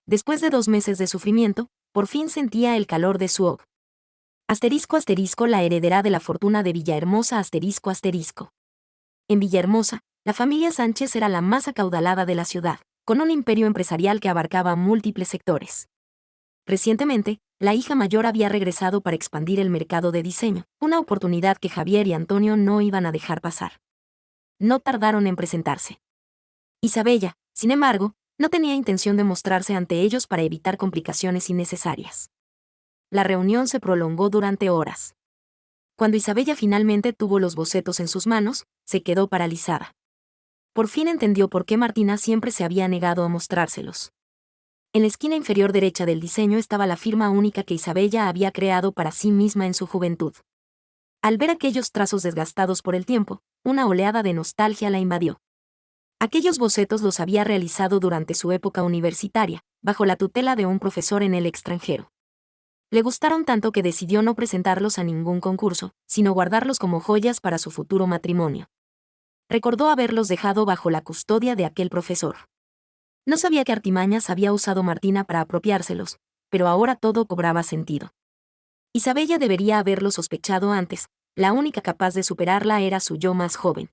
Después de 2 meses de sufrimiento, por fin sentía el calor de su hogar. Asterisco asterisco la heredera de la fortuna de Villahermosa asterisco asterisco. En Villahermosa, la familia Sánchez era la más acaudalada de la ciudad, con un imperio empresarial que abarcaba múltiples sectores. Recientemente, la hija mayor había regresado para expandir el mercado de diseño, una oportunidad que Javier y Antonio no iban a dejar pasar. No tardaron en presentarse. Isabella, sin embargo, no tenía intención de mostrarse ante ellos para evitar complicaciones innecesarias. La reunión se prolongó durante horas. Cuando Isabella finalmente tuvo los bocetos en sus manos, se quedó paralizada. Por fin entendió por qué Martina siempre se había negado a mostrárselos. En la esquina inferior derecha del diseño estaba la firma única que Isabella había creado para sí misma en su juventud. Al ver aquellos trazos desgastados por el tiempo, una oleada de nostalgia la invadió. Aquellos bocetos los había realizado durante su época universitaria, bajo la tutela de un profesor en el extranjero. Le gustaron tanto que decidió no presentarlos a ningún concurso, sino guardarlos como joyas para su futuro matrimonio. Recordó haberlos dejado bajo la custodia de aquel profesor. No sabía qué artimañas había usado Martina para apropiárselos, pero ahora todo cobraba sentido. Isabella debería haberlo sospechado antes, la única capaz de superarla era su yo más joven.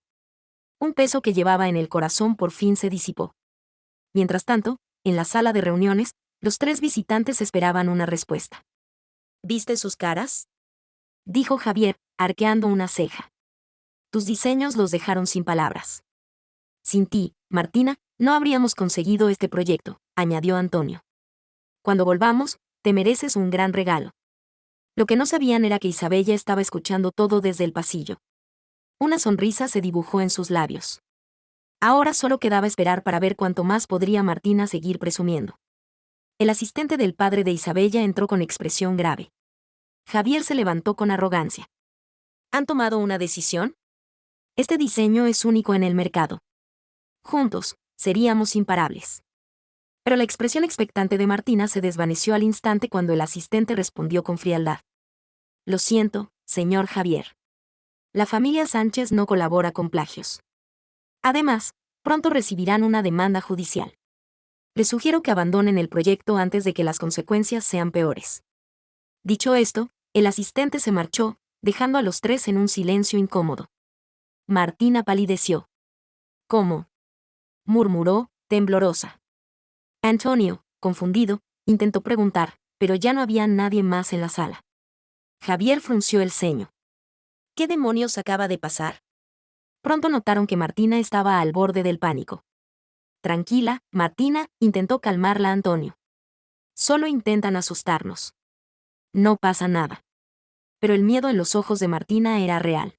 Un peso que llevaba en el corazón por fin se disipó. Mientras tanto, en la sala de reuniones, los 3 visitantes esperaban una respuesta. ¿Viste sus caras?, dijo Javier, arqueando una ceja. Tus diseños los dejaron sin palabras. Sin ti, Martina, no habríamos conseguido este proyecto, añadió Antonio. Cuando volvamos, te mereces un gran regalo. Lo que no sabían era que Isabella estaba escuchando todo desde el pasillo. Una sonrisa se dibujó en sus labios. Ahora solo quedaba esperar para ver cuánto más podría Martina seguir presumiendo. El asistente del padre de Isabella entró con expresión grave. Javier se levantó con arrogancia. ¿Han tomado una decisión? Este diseño es único en el mercado. Juntos, seríamos imparables. Pero la expresión expectante de Martina se desvaneció al instante cuando el asistente respondió con frialdad. Lo siento, señor Javier. La familia Sánchez no colabora con plagios. Además, pronto recibirán una demanda judicial. Les sugiero que abandonen el proyecto antes de que las consecuencias sean peores. Dicho esto, el asistente se marchó, dejando a los 3 en un silencio incómodo. Martina palideció. ¿Cómo?, murmuró, temblorosa. Antonio, confundido, intentó preguntar, pero ya no había nadie más en la sala. Javier frunció el ceño. ¿Qué demonios acaba de pasar? Pronto notaron que Martina estaba al borde del pánico. Tranquila, Martina, intentó calmarla Antonio. Solo intentan asustarnos. No pasa nada. Pero el miedo en los ojos de Martina era real.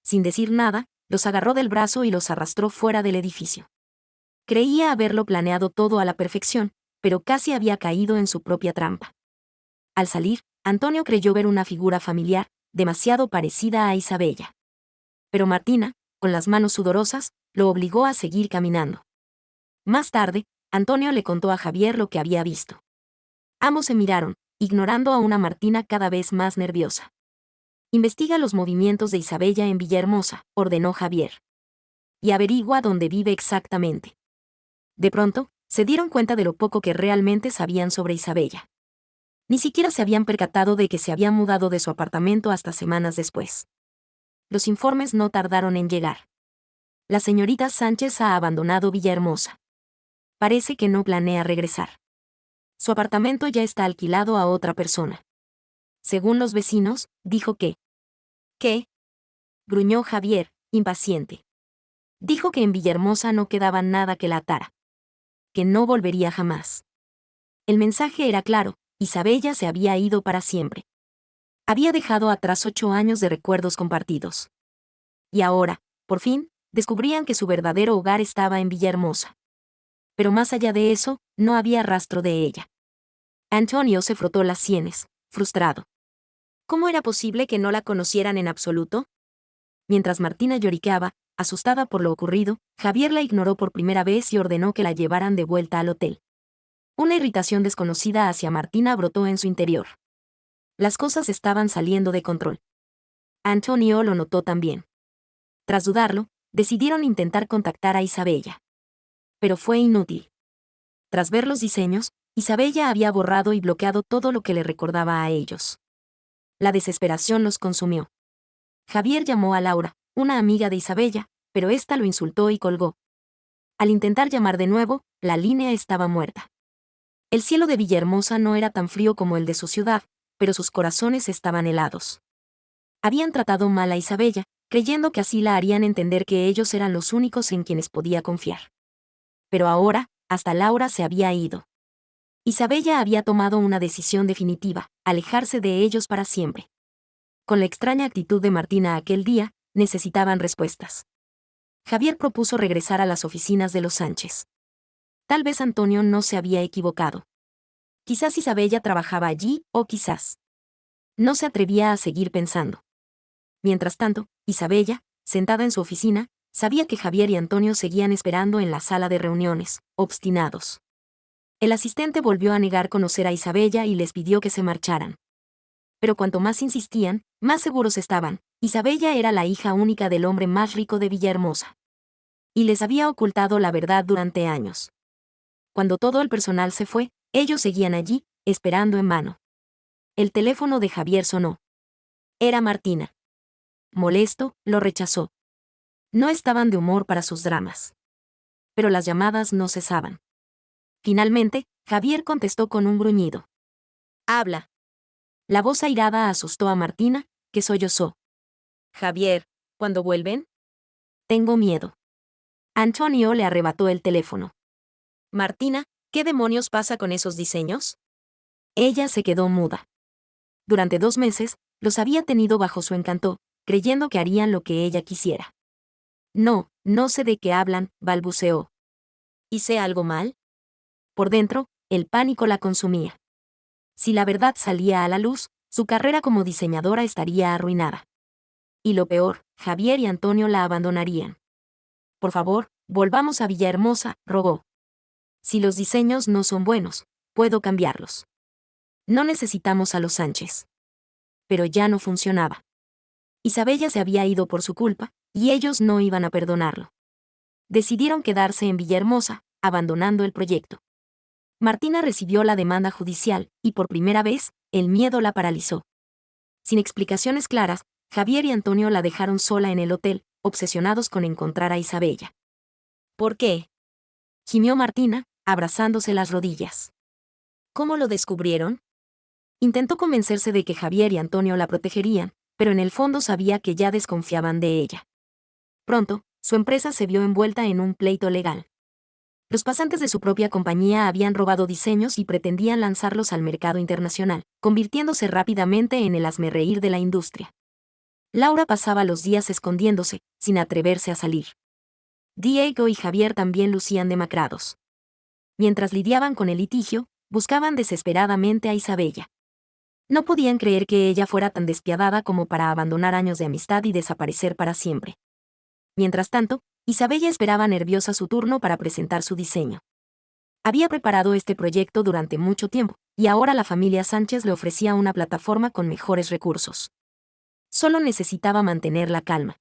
Sin decir nada, los agarró del brazo y los arrastró fuera del edificio. Creía haberlo planeado todo a la perfección, pero casi había caído en su propia trampa. Al salir, Antonio creyó ver una figura familiar, demasiado parecida a Isabella. Pero Martina, con las manos sudorosas, lo obligó a seguir caminando. Más tarde, Antonio le contó a Javier lo que había visto. Ambos se miraron, ignorando a una Martina cada vez más nerviosa. Investiga los movimientos de Isabella en Villahermosa, ordenó Javier. Y averigua dónde vive exactamente. De pronto, se dieron cuenta de lo poco que realmente sabían sobre Isabella. Ni siquiera se habían percatado de que se había mudado de su apartamento hasta semanas después. Los informes no tardaron en llegar. La señorita Sánchez ha abandonado Villahermosa. Parece que no planea regresar. Su apartamento ya está alquilado a otra persona. Según los vecinos, dijo que... ¿Qué? Gruñó Javier, impaciente. Dijo que en Villahermosa no quedaba nada que la atara. Que no volvería jamás. El mensaje era claro, Isabella se había ido para siempre. Había dejado atrás 8 años de recuerdos compartidos. Y ahora, por fin, descubrían que su verdadero hogar estaba en Villahermosa. Pero más allá de eso, no había rastro de ella. Antonio se frotó las sienes, frustrado. ¿Cómo era posible que no la conocieran en absoluto? Mientras Martina lloriqueaba, asustada por lo ocurrido, Javier la ignoró por primera vez y ordenó que la llevaran de vuelta al hotel. Una irritación desconocida hacia Martina brotó en su interior. Las cosas estaban saliendo de control. Antonio lo notó también. Tras dudarlo, decidieron intentar contactar a Isabella. Pero fue inútil. Tras ver los diseños, Isabella había borrado y bloqueado todo lo que le recordaba a ellos. La desesperación los consumió. Javier llamó a Laura, una amiga de Isabella, pero ésta lo insultó y colgó. Al intentar llamar de nuevo, la línea estaba muerta. El cielo de Villahermosa no era tan frío como el de su ciudad, pero sus corazones estaban helados. Habían tratado mal a Isabella, creyendo que así la harían entender que ellos eran los únicos en quienes podía confiar. Pero ahora, hasta Laura se había ido. Isabella había tomado una decisión definitiva, alejarse de ellos para siempre. Con la extraña actitud de Martina aquel día, necesitaban respuestas. Javier propuso regresar a las oficinas de los Sánchez. Tal vez Antonio no se había equivocado. Quizás Isabella trabajaba allí, o quizás. No se atrevía a seguir pensando. Mientras tanto, Isabella, sentada en su oficina, sabía que Javier y Antonio seguían esperando en la sala de reuniones, obstinados. El asistente volvió a negar conocer a Isabella y les pidió que se marcharan. Pero cuanto más insistían, más seguros estaban. Isabella era la hija única del hombre más rico de Villahermosa. Y les había ocultado la verdad durante años. Cuando todo el personal se fue, ellos seguían allí, esperando en vano. El teléfono de Javier sonó. Era Martina. Molesto, lo rechazó. No estaban de humor para sus dramas. Pero las llamadas no cesaban. Finalmente, Javier contestó con un gruñido. Habla. La voz airada asustó a Martina, que sollozó. Javier, ¿cuándo vuelven? Tengo miedo. Antonio le arrebató el teléfono. Martina, ¿qué demonios pasa con esos diseños? Ella se quedó muda. Durante 2 meses, los había tenido bajo su encanto, creyendo que harían lo que ella quisiera. No, no sé de qué hablan, balbuceó. ¿Hice algo mal? Por dentro, el pánico la consumía. Si la verdad salía a la luz, su carrera como diseñadora estaría arruinada. Y lo peor, Javier y Antonio la abandonarían. Por favor, volvamos a Villahermosa, rogó. Si los diseños no son buenos, puedo cambiarlos. No necesitamos a los Sánchez. Pero ya no funcionaba. Isabella se había ido por su culpa, y ellos no iban a perdonarlo. Decidieron quedarse en Villahermosa, abandonando el proyecto. Martina recibió la demanda judicial, y por primera vez, el miedo la paralizó. Sin explicaciones claras, Javier y Antonio la dejaron sola en el hotel, obsesionados con encontrar a Isabella. ¿Por qué? Gimió Martina, abrazándose las rodillas. ¿Cómo lo descubrieron? Intentó convencerse de que Javier y Antonio la protegerían, pero en el fondo sabía que ya desconfiaban de ella. Pronto, su empresa se vio envuelta en un pleito legal. Los pasantes de su propia compañía habían robado diseños y pretendían lanzarlos al mercado internacional, convirtiéndose rápidamente en el hazmerreír de la industria. Laura pasaba los días escondiéndose, sin atreverse a salir. Diego y Javier también lucían demacrados. Mientras lidiaban con el litigio, buscaban desesperadamente a Isabella. No podían creer que ella fuera tan despiadada como para abandonar años de amistad y desaparecer para siempre. Mientras tanto, Isabella esperaba nerviosa su turno para presentar su diseño. Había preparado este proyecto durante mucho tiempo, y ahora la familia Sánchez le ofrecía una plataforma con mejores recursos. Solo necesitaba mantener la calma.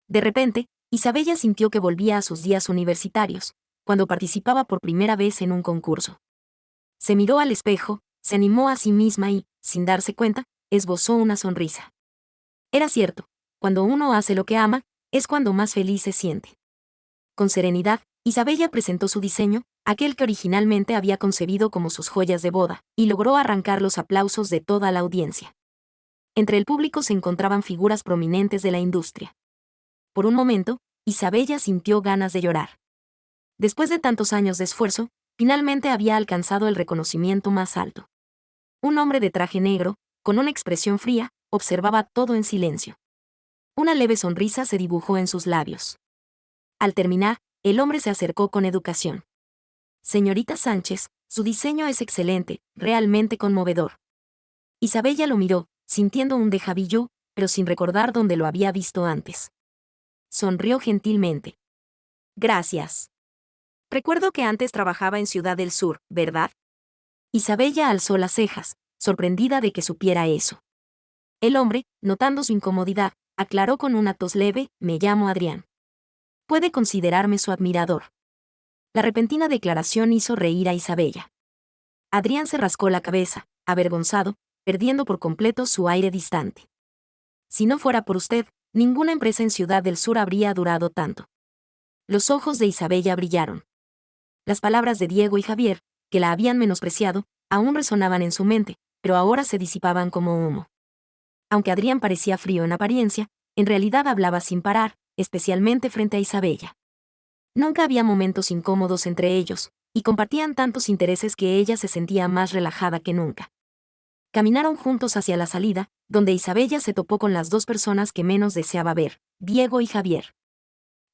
De repente, Isabella sintió que volvía a sus días universitarios, cuando participaba por primera vez en un concurso. Se miró al espejo, se animó a sí misma y, sin darse cuenta, esbozó una sonrisa. Era cierto, cuando uno hace lo que ama, es cuando más feliz se siente. Con serenidad, Isabella presentó su diseño, aquel que originalmente había concebido como sus joyas de boda, y logró arrancar los aplausos de toda la audiencia. Entre el público se encontraban figuras prominentes de la industria. Por un momento, Isabella sintió ganas de llorar. Después de tantos años de esfuerzo, finalmente había alcanzado el reconocimiento más alto. Un hombre de traje negro, con una expresión fría, observaba todo en silencio. Una leve sonrisa se dibujó en sus labios. Al terminar, el hombre se acercó con educación. Señorita Sánchez, su diseño es excelente, realmente conmovedor. Isabella lo miró, sintiendo un déjà vu, pero sin recordar dónde lo había visto antes. Sonrió gentilmente. Gracias. Recuerdo que antes trabajaba en Ciudad del Sur, ¿verdad? Isabella alzó las cejas, sorprendida de que supiera eso. El hombre, notando su incomodidad, aclaró con una tos leve: me llamo Adrián. Puede considerarme su admirador. La repentina declaración hizo reír a Isabella. Adrián se rascó la cabeza, avergonzado, perdiendo por completo su aire distante. Si no fuera por usted, ninguna empresa en Ciudad del Sur habría durado tanto. Los ojos de Isabella brillaron. Las palabras de Diego y Javier, que la habían menospreciado, aún resonaban en su mente, pero ahora se disipaban como humo. Aunque Adrián parecía frío en apariencia, en realidad hablaba sin parar, especialmente frente a Isabella. Nunca había momentos incómodos entre ellos, y compartían tantos intereses que ella se sentía más relajada que nunca. Caminaron juntos hacia la salida, donde Isabella se topó con las dos personas que menos deseaba ver, Diego y Javier.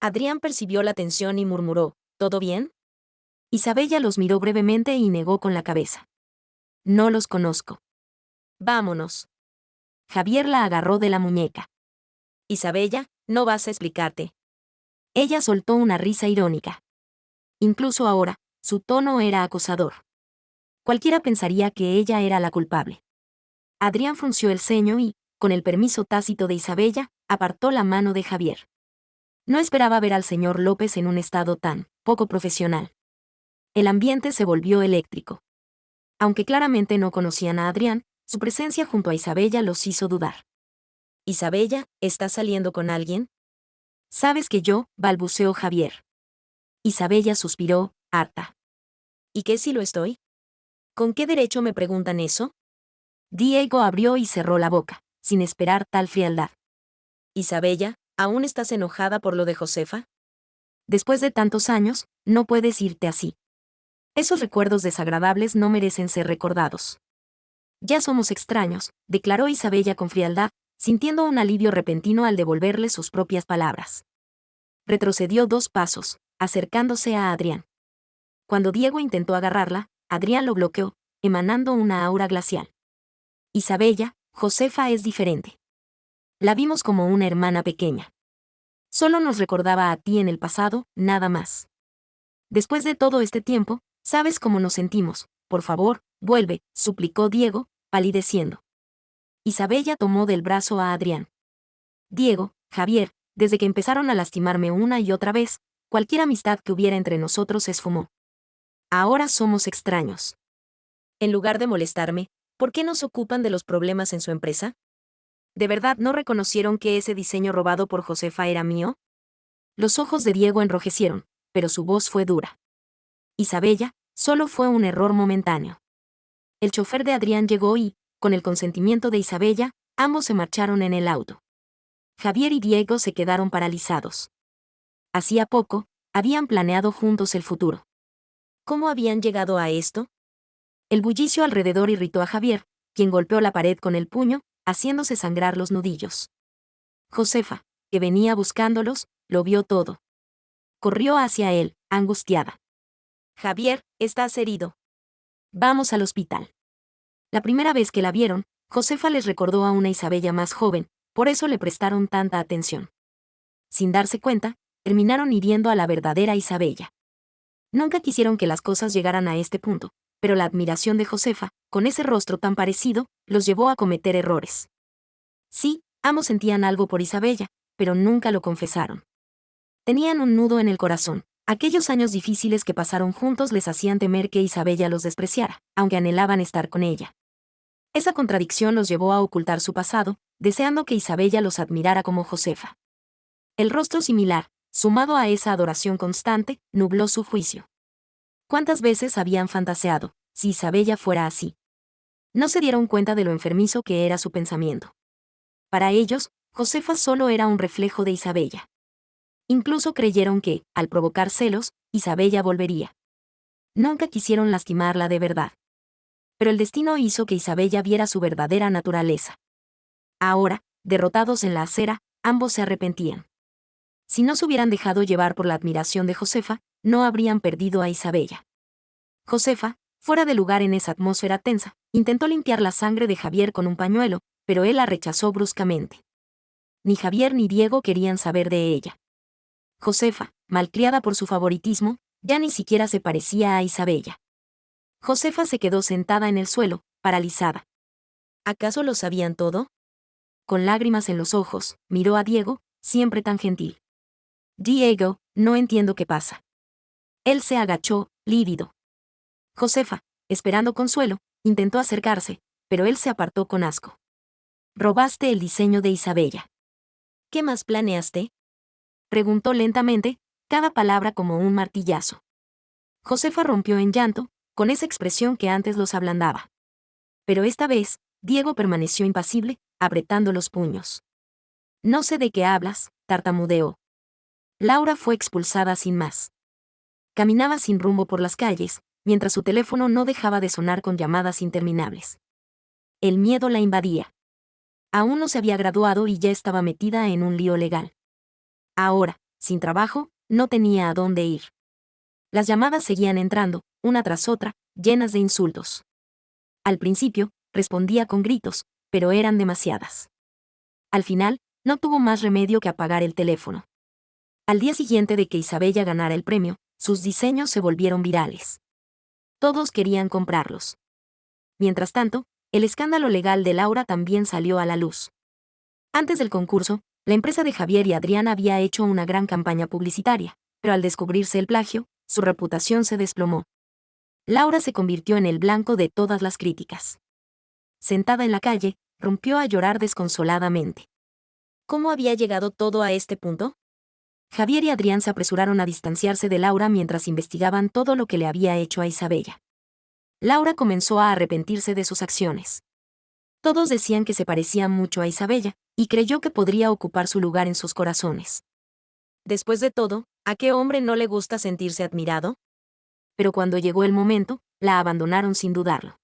Adrián percibió la tensión y murmuró: ¿todo bien? Isabella los miró brevemente y negó con la cabeza. No los conozco. Vámonos. Javier la agarró de la muñeca. Isabella, no vas a explicarte. Ella soltó una risa irónica. Incluso ahora, su tono era acosador. Cualquiera pensaría que ella era la culpable. Adrián frunció el ceño y, con el permiso tácito de Isabella, apartó la mano de Javier. No esperaba ver al señor López en un estado tan poco profesional. El ambiente se volvió eléctrico. Aunque claramente no conocían a Adrián, su presencia junto a Isabella los hizo dudar. Isabella, ¿estás saliendo con alguien? Sabes que yo, balbuceó Javier. Isabella suspiró, harta. ¿Y qué si lo estoy? ¿Con qué derecho me preguntan eso? Diego abrió y cerró la boca, sin esperar tal frialdad. Isabella, ¿aún estás enojada por lo de Josefa? Después de tantos años, no puedes irte así. Esos recuerdos desagradables no merecen ser recordados. Ya somos extraños, declaró Isabella con frialdad, sintiendo un alivio repentino al devolverle sus propias palabras. Retrocedió 2 pasos, acercándose a Adrián. Cuando Diego intentó agarrarla, Adrián lo bloqueó, emanando una aura glacial. Isabella, Josefa es diferente. La vimos como una hermana pequeña. Solo nos recordaba a ti en el pasado, nada más. Después de todo este tiempo, sabes cómo nos sentimos. Por favor, vuelve, suplicó Diego, palideciendo. Isabella tomó del brazo a Adrián. Diego, Javier, desde que empezaron a lastimarme una y otra vez, cualquier amistad que hubiera entre nosotros se esfumó. Ahora somos extraños. En lugar de molestarme, ¿por qué no se ocupan de los problemas en su empresa? ¿De verdad no reconocieron que ese diseño robado por Josefa era mío? Los ojos de Diego enrojecieron, pero su voz fue dura. Isabella, solo fue un error momentáneo. El chofer de Adrián llegó y, con el consentimiento de Isabella, ambos se marcharon en el auto. Javier y Diego se quedaron paralizados. Hacía poco, habían planeado juntos el futuro. ¿Cómo habían llegado a esto? El bullicio alrededor irritó a Javier, quien golpeó la pared con el puño, haciéndose sangrar los nudillos. Josefa, que venía buscándolos, lo vio todo. Corrió hacia él, angustiada. Javier, estás herido. Vamos al hospital. La primera vez que la vieron, Josefa les recordó a una Isabella más joven, por eso le prestaron tanta atención. Sin darse cuenta, terminaron hiriendo a la verdadera Isabella. Nunca quisieron que las cosas llegaran a este punto, pero la admiración de Josefa, con ese rostro tan parecido, los llevó a cometer errores. Sí, ambos sentían algo por Isabella, pero nunca lo confesaron. Tenían un nudo en el corazón. Aquellos años difíciles que pasaron juntos les hacían temer que Isabella los despreciara, aunque anhelaban estar con ella. Esa contradicción los llevó a ocultar su pasado, deseando que Isabella los admirara como Josefa. El rostro similar, sumado a esa adoración constante, nubló su juicio. ¿Cuántas veces habían fantaseado, si Isabella fuera así? No se dieron cuenta de lo enfermizo que era su pensamiento. Para ellos, Josefa solo era un reflejo de Isabella. Incluso creyeron que, al provocar celos, Isabella volvería. Nunca quisieron lastimarla de verdad. Pero el destino hizo que Isabella viera su verdadera naturaleza. Ahora, derrotados en la acera, ambos se arrepentían. Si no se hubieran dejado llevar por la admiración de Josefa, no habrían perdido a Isabella. Josefa, fuera de lugar en esa atmósfera tensa, intentó limpiar la sangre de Javier con un pañuelo, pero él la rechazó bruscamente. Ni Javier ni Diego querían saber de ella. Josefa, malcriada por su favoritismo, ya ni siquiera se parecía a Isabella. Josefa se quedó sentada en el suelo, paralizada. ¿Acaso lo sabían todo? Con lágrimas en los ojos, miró a Diego, siempre tan gentil. Diego, no entiendo qué pasa. Él se agachó, lívido. Josefa, esperando consuelo, intentó acercarse, pero él se apartó con asco. Robaste el diseño de Isabella. ¿Qué más planeaste? Preguntó lentamente, cada palabra como un martillazo. Josefa rompió en llanto, con esa expresión que antes los ablandaba. Pero esta vez, Diego permaneció impasible, apretando los puños. No sé de qué hablas, tartamudeó. Laura fue expulsada sin más. Caminaba sin rumbo por las calles, mientras su teléfono no dejaba de sonar con llamadas interminables. El miedo la invadía. Aún no se había graduado y ya estaba metida en un lío legal. Ahora, sin trabajo, no tenía a dónde ir. Las llamadas seguían entrando, una tras otra, llenas de insultos. Al principio, respondía con gritos, pero eran demasiadas. Al final, no tuvo más remedio que apagar el teléfono. Al día siguiente de que Isabella ganara el premio, sus diseños se volvieron virales. Todos querían comprarlos. Mientras tanto, el escándalo legal de Laura también salió a la luz. Antes del concurso, la empresa de Javier y Adrián había hecho una gran campaña publicitaria, pero al descubrirse el plagio, su reputación se desplomó. Laura se convirtió en el blanco de todas las críticas. Sentada en la calle, rompió a llorar desconsoladamente. ¿Cómo había llegado todo a este punto? Javier y Adrián se apresuraron a distanciarse de Laura mientras investigaban todo lo que le había hecho a Isabella. Laura comenzó a arrepentirse de sus acciones. Todos decían que se parecía mucho a Isabella, y creyó que podría ocupar su lugar en sus corazones. Después de todo, ¿a qué hombre no le gusta sentirse admirado? Pero cuando llegó el momento, la abandonaron sin dudarlo.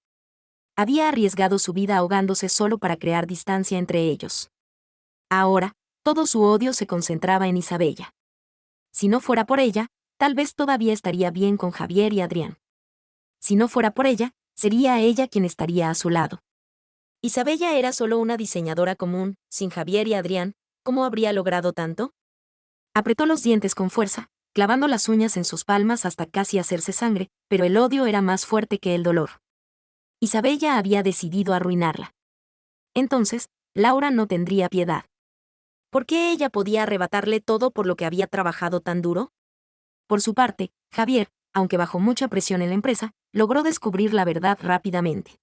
Había arriesgado su vida ahogándose solo para crear distancia entre ellos. Ahora, todo su odio se concentraba en Isabella. Si no fuera por ella, tal vez todavía estaría bien con Javier y Adrián. Si no fuera por ella, sería ella quien estaría a su lado. Isabella era solo una diseñadora común, sin Javier y Adrián, ¿cómo habría logrado tanto? Apretó los dientes con fuerza, clavando las uñas en sus palmas hasta casi hacerse sangre, pero el odio era más fuerte que el dolor. Isabella había decidido arruinarla. Entonces, Laura no tendría piedad. ¿Por qué ella podía arrebatarle todo por lo que había trabajado tan duro? Por su parte, Javier, aunque bajo mucha presión en la empresa, logró descubrir la verdad rápidamente.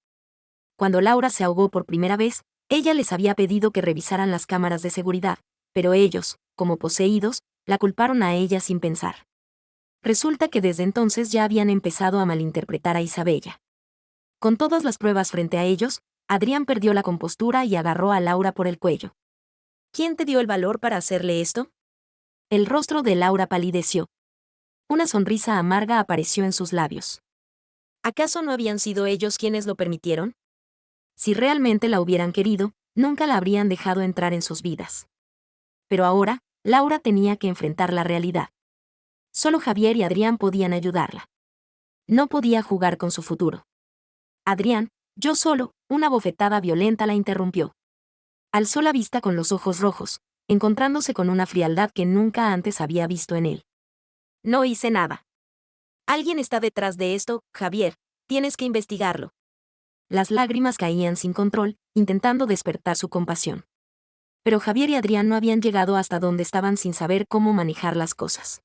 Cuando Laura se ahogó por primera vez, ella les había pedido que revisaran las cámaras de seguridad, pero ellos, como poseídos, la culparon a ella sin pensar. Resulta que desde entonces ya habían empezado a malinterpretar a Isabella. Con todas las pruebas frente a ellos, Adrián perdió la compostura y agarró a Laura por el cuello. ¿Quién te dio el valor para hacerle esto? El rostro de Laura palideció. Una sonrisa amarga apareció en sus labios. ¿Acaso no habían sido ellos quienes lo permitieron? Si realmente la hubieran querido, nunca la habrían dejado entrar en sus vidas. Pero ahora, Laura tenía que enfrentar la realidad. Solo Javier y Adrián podían ayudarla. No podía jugar con su futuro. Adrián, yo solo, una bofetada violenta la interrumpió. Alzó la vista con los ojos rojos, encontrándose con una frialdad que nunca antes había visto en él. No hice nada. Alguien está detrás de esto, Javier, tienes que investigarlo. Las lágrimas caían sin control, intentando despertar su compasión. Pero Javier y Adrián no habían llegado hasta donde estaban sin saber cómo manejar las cosas.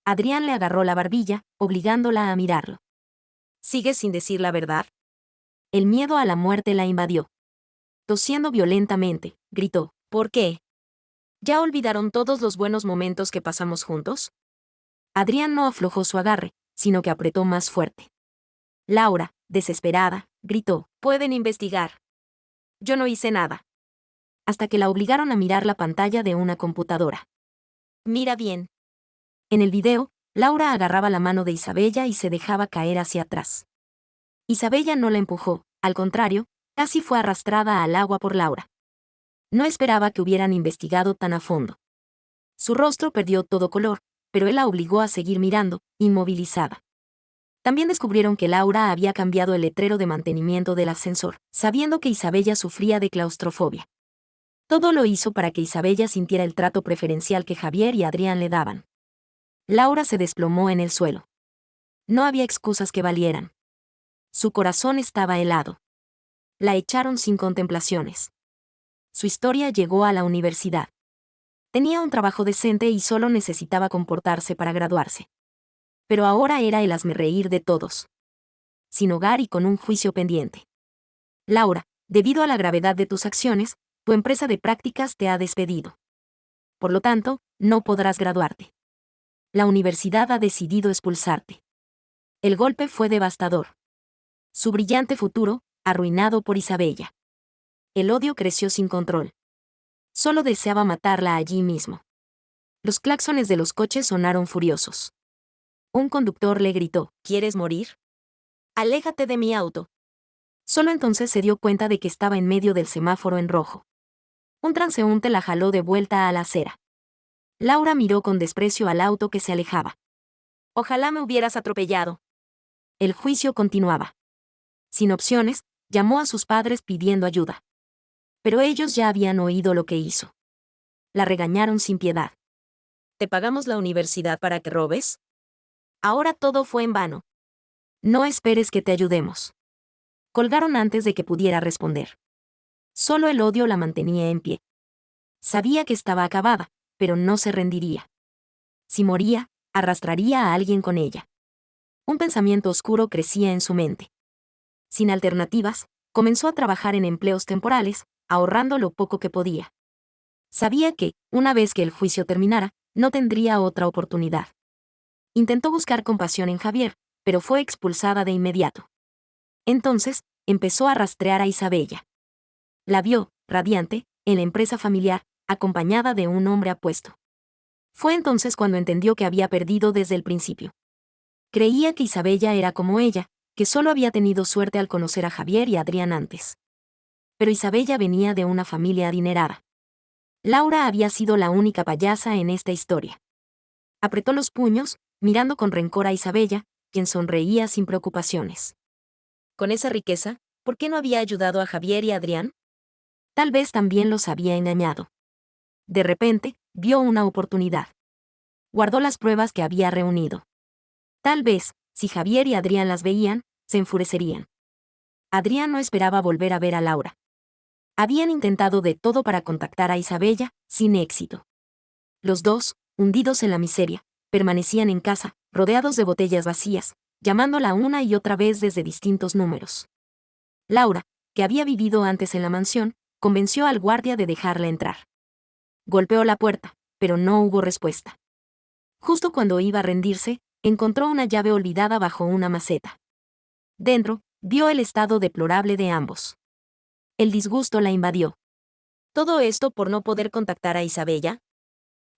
Adrián le agarró la barbilla, obligándola a mirarlo. ¿Sigues sin decir la verdad? El miedo a la muerte la invadió. Tosiendo violentamente, gritó, ¿por qué? ¿Ya olvidaron todos los buenos momentos que pasamos juntos? Adrián no aflojó su agarre, sino que apretó más fuerte. Laura, desesperada, gritó, pueden investigar. Yo no hice nada. Hasta que la obligaron a mirar la pantalla de una computadora. Mira bien. En el video, Laura agarraba la mano de Isabella y se dejaba caer hacia atrás. Isabella no la empujó, al contrario, casi fue arrastrada al agua por Laura. No esperaba que hubieran investigado tan a fondo. Su rostro perdió todo color, pero él la obligó a seguir mirando, inmovilizada. También descubrieron que Laura había cambiado el letrero de mantenimiento del ascensor, sabiendo que Isabella sufría de claustrofobia. Todo lo hizo para que Isabella sintiera el trato preferencial que Javier y Adrián le daban. Laura se desplomó en el suelo. No había excusas que valieran. Su corazón estaba helado. La echaron sin contemplaciones. Su historia llegó a la universidad. Tenía un trabajo decente y solo necesitaba comportarse para graduarse. Pero ahora era el hazmerreír de todos. Sin hogar y con un juicio pendiente. Laura, debido a la gravedad de tus acciones, tu empresa de prácticas te ha despedido. Por lo tanto, no podrás graduarte. La universidad ha decidido expulsarte. El golpe fue devastador. Su brillante futuro, arruinado por Isabella. El odio creció sin control. Solo deseaba matarla allí mismo. Los claxones de los coches sonaron furiosos. Un conductor le gritó, ¿quieres morir? Aléjate de mi auto. Solo entonces se dio cuenta de que estaba en medio del semáforo en rojo. Un transeúnte la jaló de vuelta a la acera. Laura miró con desprecio al auto que se alejaba. Ojalá me hubieras atropellado. El juicio continuaba. Sin opciones, llamó a sus padres pidiendo ayuda. Pero ellos ya habían oído lo que hizo. La regañaron sin piedad. ¿Te pagamos la universidad para que robes? Ahora todo fue en vano. No esperes que te ayudemos. Colgaron antes de que pudiera responder. Solo el odio la mantenía en pie. Sabía que estaba acabada, pero no se rendiría. Si moría, arrastraría a alguien con ella. Un pensamiento oscuro crecía en su mente. Sin alternativas, comenzó a trabajar en empleos temporales, ahorrando lo poco que podía. Sabía que, una vez que el juicio terminara, no tendría otra oportunidad. Intentó buscar compasión en Javier, pero fue expulsada de inmediato. Entonces, empezó a rastrear a Isabella. La vio, radiante, en la empresa familiar, acompañada de un hombre apuesto. Fue entonces cuando entendió que había perdido desde el principio. Creía que Isabella era como ella, que solo había tenido suerte al conocer a Javier y a Adrián antes. Pero Isabella venía de una familia adinerada. Laura había sido la única payasa en esta historia. Apretó los puños, mirando con rencor a Isabella, quien sonreía sin preocupaciones. Con esa riqueza, ¿por qué no había ayudado a Javier y a Adrián? Tal vez también los había engañado. De repente, vio una oportunidad. Guardó las pruebas que había reunido. Tal vez, si Javier y Adrián las veían, se enfurecerían. Adrián no esperaba volver a ver a Laura. Habían intentado de todo para contactar a Isabella, sin éxito. Los dos, hundidos en la miseria, permanecían en casa, rodeados de botellas vacías, llamándola una y otra vez desde distintos números. Laura, que había vivido antes en la mansión, convenció al guardia de dejarla entrar. Golpeó la puerta, pero no hubo respuesta. Justo cuando iba a rendirse, encontró una llave olvidada bajo una maceta. Dentro, vio el estado deplorable de ambos. El disgusto la invadió. ¿Todo esto por no poder contactar a Isabella?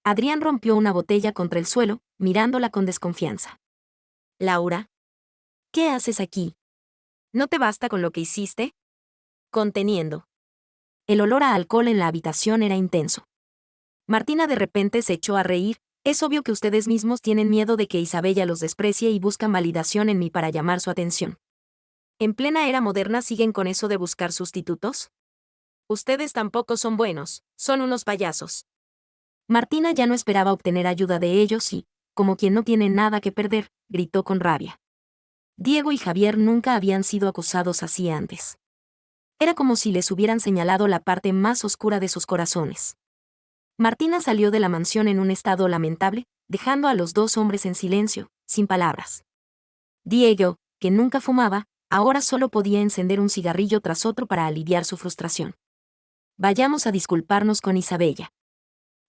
Adrián rompió una botella contra el suelo, mirándola con desconfianza. Laura, ¿qué haces aquí? ¿No te basta con lo que hiciste? Conteniendo. El olor a alcohol en la habitación era intenso. Martina de repente se echó a reír. Es obvio que ustedes mismos tienen miedo de que Isabella los desprecie y buscan validación en mí para llamar su atención. ¿En plena era moderna siguen con eso de buscar sustitutos? Ustedes tampoco son buenos, son unos payasos. Martina ya no esperaba obtener ayuda de ellos y, como quien no tiene nada que perder, gritó con rabia. Diego y Javier nunca habían sido acusados así antes. Era como si les hubieran señalado la parte más oscura de sus corazones. Martina salió de la mansión en un estado lamentable, dejando a los dos hombres en silencio, sin palabras. Diego, que nunca fumaba, ahora solo podía encender un cigarrillo tras otro para aliviar su frustración. Vayamos a disculparnos con Isabella.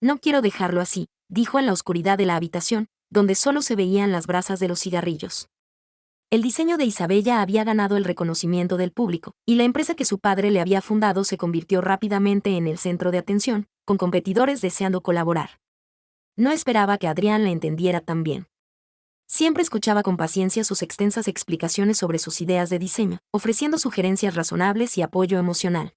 No quiero dejarlo así, dijo en la oscuridad de la habitación, donde solo se veían las brasas de los cigarrillos. El diseño de Isabella había ganado el reconocimiento del público, y la empresa que su padre le había fundado se convirtió rápidamente en el centro de atención, con competidores deseando colaborar. No esperaba que Adrián la entendiera tan bien. Siempre escuchaba con paciencia sus extensas explicaciones sobre sus ideas de diseño, ofreciendo sugerencias razonables y apoyo emocional.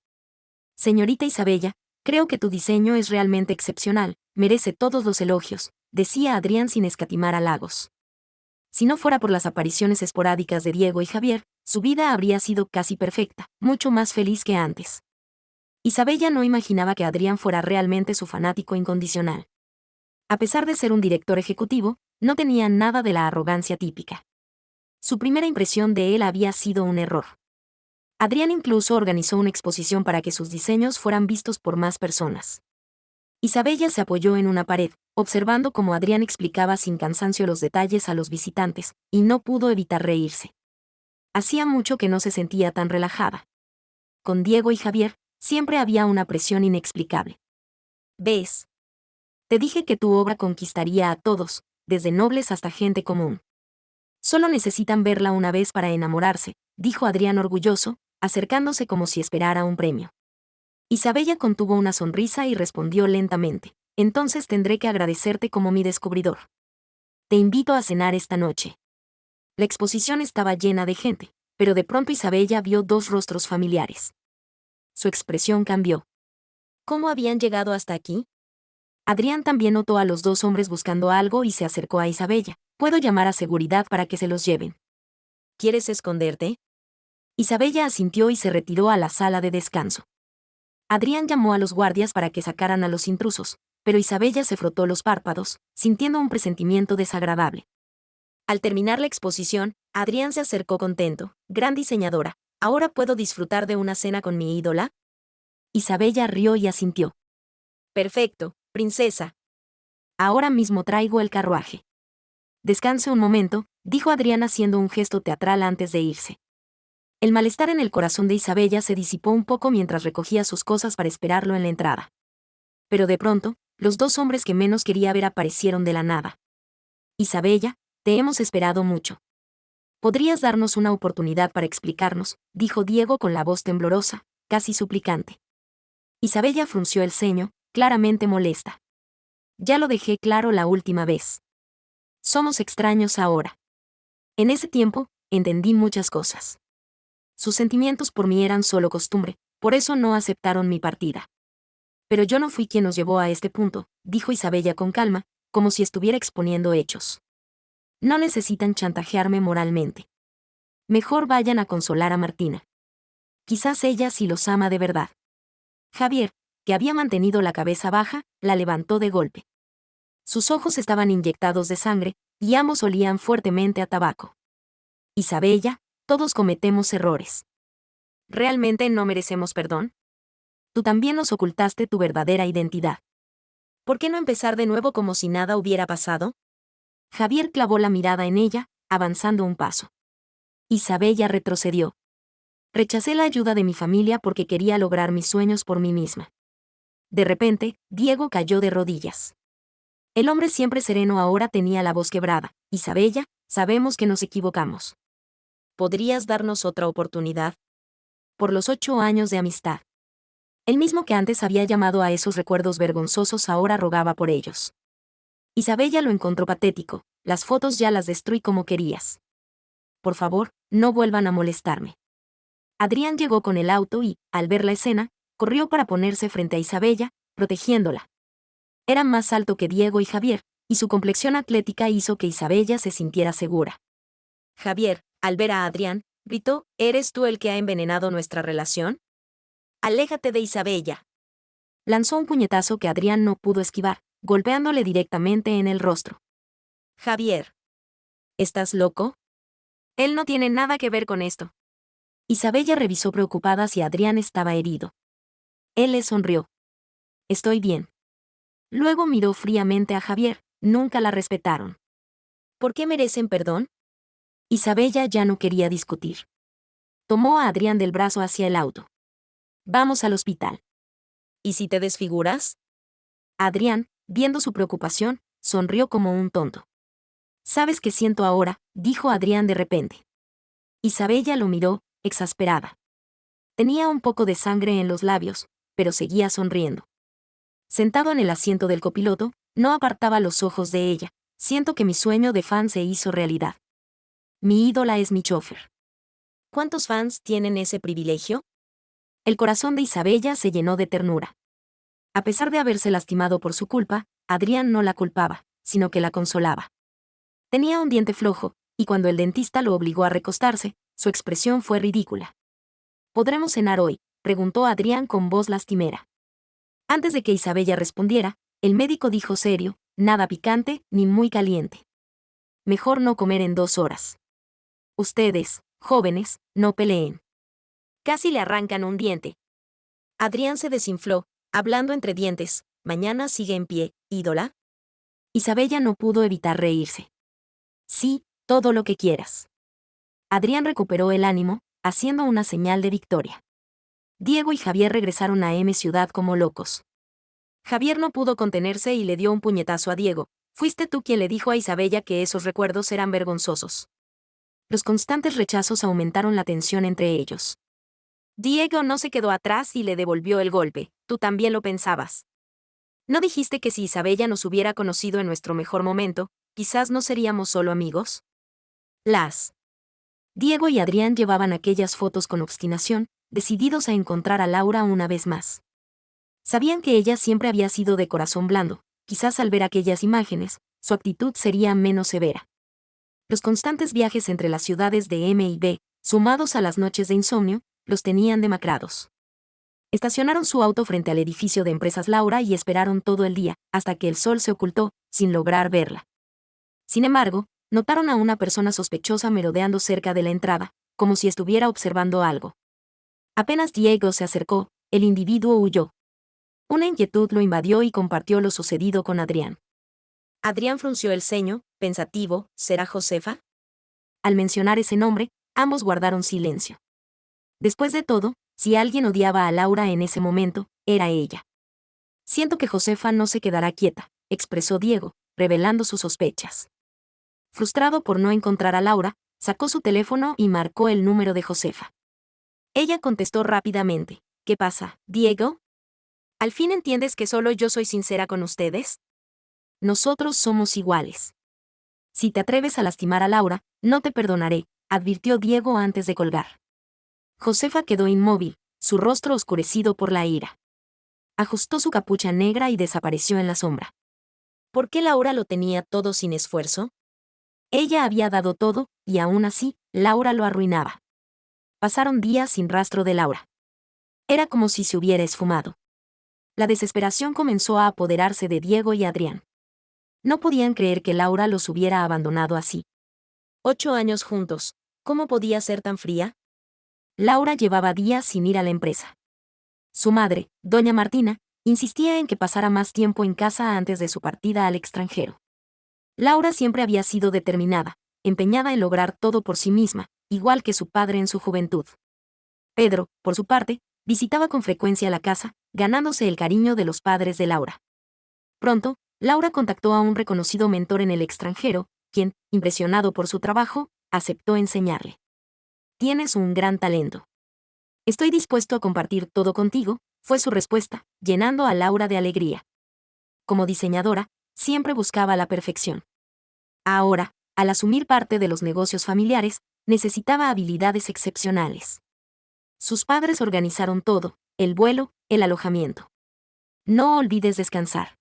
Señorita Isabella, creo que tu diseño es realmente excepcional, merece todos los elogios, decía Adrián sin escatimar halagos. Si no fuera por las apariciones esporádicas de Diego y Javier, su vida habría sido casi perfecta, mucho más feliz que antes. Isabella no imaginaba que Adrián fuera realmente su fanático incondicional. A pesar de ser un director ejecutivo, no tenía nada de la arrogancia típica. Su primera impresión de él había sido un error. Adrián incluso organizó una exposición para que sus diseños fueran vistos por más personas. Isabella se apoyó en una pared, observando cómo Adrián explicaba sin cansancio los detalles a los visitantes, y no pudo evitar reírse. Hacía mucho que no se sentía tan relajada. Con Diego y Javier, siempre había una presión inexplicable. ¿Ves? Te dije que tu obra conquistaría a todos, desde nobles hasta gente común. Solo necesitan verla una vez para enamorarse, dijo Adrián orgulloso, acercándose como si esperara un premio. Isabella contuvo una sonrisa y respondió lentamente. Entonces tendré que agradecerte como mi descubridor. Te invito a cenar esta noche. La exposición estaba llena de gente, pero de pronto Isabella vio dos rostros familiares. Su expresión cambió. ¿Cómo habían llegado hasta aquí? Adrián también notó a los dos hombres buscando algo y se acercó a Isabella. Puedo llamar a seguridad para que se los lleven. ¿Quieres esconderte? Isabella asintió y se retiró a la sala de descanso. Adrián llamó a los guardias para que sacaran a los intrusos, pero Isabella se frotó los párpados, sintiendo un presentimiento desagradable. Al terminar la exposición, Adrián se acercó contento. Gran diseñadora, ¿ahora puedo disfrutar de una cena con mi ídola? Isabella rió y asintió. Perfecto, princesa. Ahora mismo traigo el carruaje. Descanse un momento, dijo Adrián haciendo un gesto teatral antes de irse. El malestar en el corazón de Isabella se disipó un poco mientras recogía sus cosas para esperarlo en la entrada. Pero de pronto, los dos hombres que menos quería ver aparecieron de la nada. Isabella, te hemos esperado mucho. ¿Podrías darnos una oportunidad para explicarnos?, dijo Diego con la voz temblorosa, casi suplicante. Isabella frunció el ceño, claramente molesta. Ya lo dejé claro la última vez. Somos extraños ahora. En ese tiempo, entendí muchas cosas. Sus sentimientos por mí eran solo costumbre, por eso no aceptaron mi partida. Pero yo no fui quien nos llevó a este punto, dijo Isabella con calma, como si estuviera exponiendo hechos. No necesitan chantajearme moralmente. Mejor vayan a consolar a Martina. Quizás ella sí los ama de verdad. Javier, que había mantenido la cabeza baja, la levantó de golpe. Sus ojos estaban inyectados de sangre, y ambos olían fuertemente a tabaco. Isabella, todos cometemos errores. ¿Realmente no merecemos perdón? Tú también nos ocultaste tu verdadera identidad. ¿Por qué no empezar de nuevo como si nada hubiera pasado? Javier clavó la mirada en ella, avanzando un paso. Isabella retrocedió. Rechacé la ayuda de mi familia porque quería lograr mis sueños por mí misma. De repente, Diego cayó de rodillas. El hombre siempre sereno ahora tenía la voz quebrada. Isabella, sabemos que nos equivocamos. ¿Podrías darnos otra oportunidad? Por los 8 años de amistad. El mismo que antes había llamado a esos recuerdos vergonzosos ahora rogaba por ellos. Isabella lo encontró patético. Las fotos ya las destruí como querías. Por favor, no vuelvan a molestarme. Adrián llegó con el auto y, al ver la escena, corrió para ponerse frente a Isabella, protegiéndola. Era más alto que Diego y Javier, y su complexión atlética hizo que Isabella se sintiera segura. Javier, al ver a Adrián, gritó: ¿Eres tú el que ha envenenado nuestra relación? Aléjate de Isabella. Lanzó un puñetazo que Adrián no pudo esquivar, golpeándole directamente en el rostro. Javier. ¿Estás loco? Él no tiene nada que ver con esto. Isabella revisó preocupada si Adrián estaba herido. Él le sonrió. Estoy bien. Luego miró fríamente a Javier. Nunca la respetaron. ¿Por qué merecen perdón? Isabella ya no quería discutir. Tomó a Adrián del brazo hacia el auto. Vamos al hospital. ¿Y si te desfiguras? Adrián, viendo su preocupación, sonrió como un tonto. ¿Sabes qué siento ahora?, dijo Adrián de repente. Isabella lo miró, exasperada. Tenía un poco de sangre en los labios, pero seguía sonriendo. Sentado en el asiento del copiloto, no apartaba los ojos de ella. Siento que mi sueño de fan se hizo realidad. Mi ídola es mi chofer. ¿Cuántos fans tienen ese privilegio? El corazón de Isabella se llenó de ternura. A pesar de haberse lastimado por su culpa, Adrián no la culpaba, sino que la consolaba. Tenía un diente flojo, y cuando el dentista lo obligó a recostarse, su expresión fue ridícula. ¿Podremos cenar hoy?, preguntó Adrián con voz lastimera. Antes de que Isabella respondiera, el médico dijo serio: nada picante ni muy caliente. Mejor no comer en 2 horas. Ustedes, jóvenes, no peleen. Casi le arrancan un diente. Adrián se desinfló, hablando entre dientes. Mañana sigue en pie, ídola. Isabella no pudo evitar reírse. Sí, todo lo que quieras. Adrián recuperó el ánimo, haciendo una señal de victoria. Diego y Javier regresaron a M Ciudad como locos. Javier no pudo contenerse y le dio un puñetazo a Diego. Fuiste tú quien le dijo a Isabella que esos recuerdos eran vergonzosos. Los constantes rechazos aumentaron la tensión entre ellos. Diego no se quedó atrás y le devolvió el golpe. Tú también lo pensabas. ¿No dijiste que si Isabella nos hubiera conocido en nuestro mejor momento, quizás no seríamos solo amigos? Diego y Adrián llevaban aquellas fotos con obstinación, decididos a encontrar a Laura una vez más. Sabían que ella siempre había sido de corazón blando. Quizás al ver aquellas imágenes, su actitud sería menos severa. Los constantes viajes entre las ciudades de M y B, sumados a las noches de insomnio, los tenían demacrados. Estacionaron su auto frente al edificio de Empresas Laura y esperaron todo el día, hasta que el sol se ocultó, sin lograr verla. Sin embargo, notaron a una persona sospechosa merodeando cerca de la entrada, como si estuviera observando algo. Apenas Diego se acercó, el individuo huyó. Una inquietud lo invadió y compartió lo sucedido con Adrián. Adrián frunció el ceño, pensativo. ¿Será Josefa? Al mencionar ese nombre, ambos guardaron silencio. Después de todo, si alguien odiaba a Laura en ese momento, era ella. Siento que Josefa no se quedará quieta, expresó Diego, revelando sus sospechas. Frustrado por no encontrar a Laura, sacó su teléfono y marcó el número de Josefa. Ella contestó rápidamente. ¿Qué pasa, Diego? ¿Al fin entiendes que solo yo soy sincera con ustedes? Nosotros somos iguales. Si te atreves a lastimar a Laura, no te perdonaré, advirtió Diego antes de colgar. Josefa quedó inmóvil, su rostro oscurecido por la ira. Ajustó su capucha negra y desapareció en la sombra. ¿Por qué Laura lo tenía todo sin esfuerzo? Ella había dado todo, y aún así, Laura lo arruinaba. Pasaron días sin rastro de Laura. Era como si se hubiera esfumado. La desesperación comenzó a apoderarse de Diego y Adrián. No podían creer que Laura los hubiera abandonado así. 8 años juntos, ¿cómo podía ser tan fría? Laura llevaba días sin ir a la empresa. Su madre, doña Martina, insistía en que pasara más tiempo en casa antes de su partida al extranjero. Laura siempre había sido determinada, empeñada en lograr todo por sí misma, igual que su padre en su juventud. Pedro, por su parte, visitaba con frecuencia la casa, ganándose el cariño de los padres de Laura. Pronto, Laura contactó a un reconocido mentor en el extranjero, quien, impresionado por su trabajo, aceptó enseñarle. Tienes un gran talento. Estoy dispuesto a compartir todo contigo, fue su respuesta, llenando a Laura de alegría. Como diseñadora, Siempre buscaba la perfección. Ahora, al asumir parte de los negocios familiares, necesitaba habilidades excepcionales. Sus padres organizaron todo, el vuelo, el alojamiento. No olvides descansar.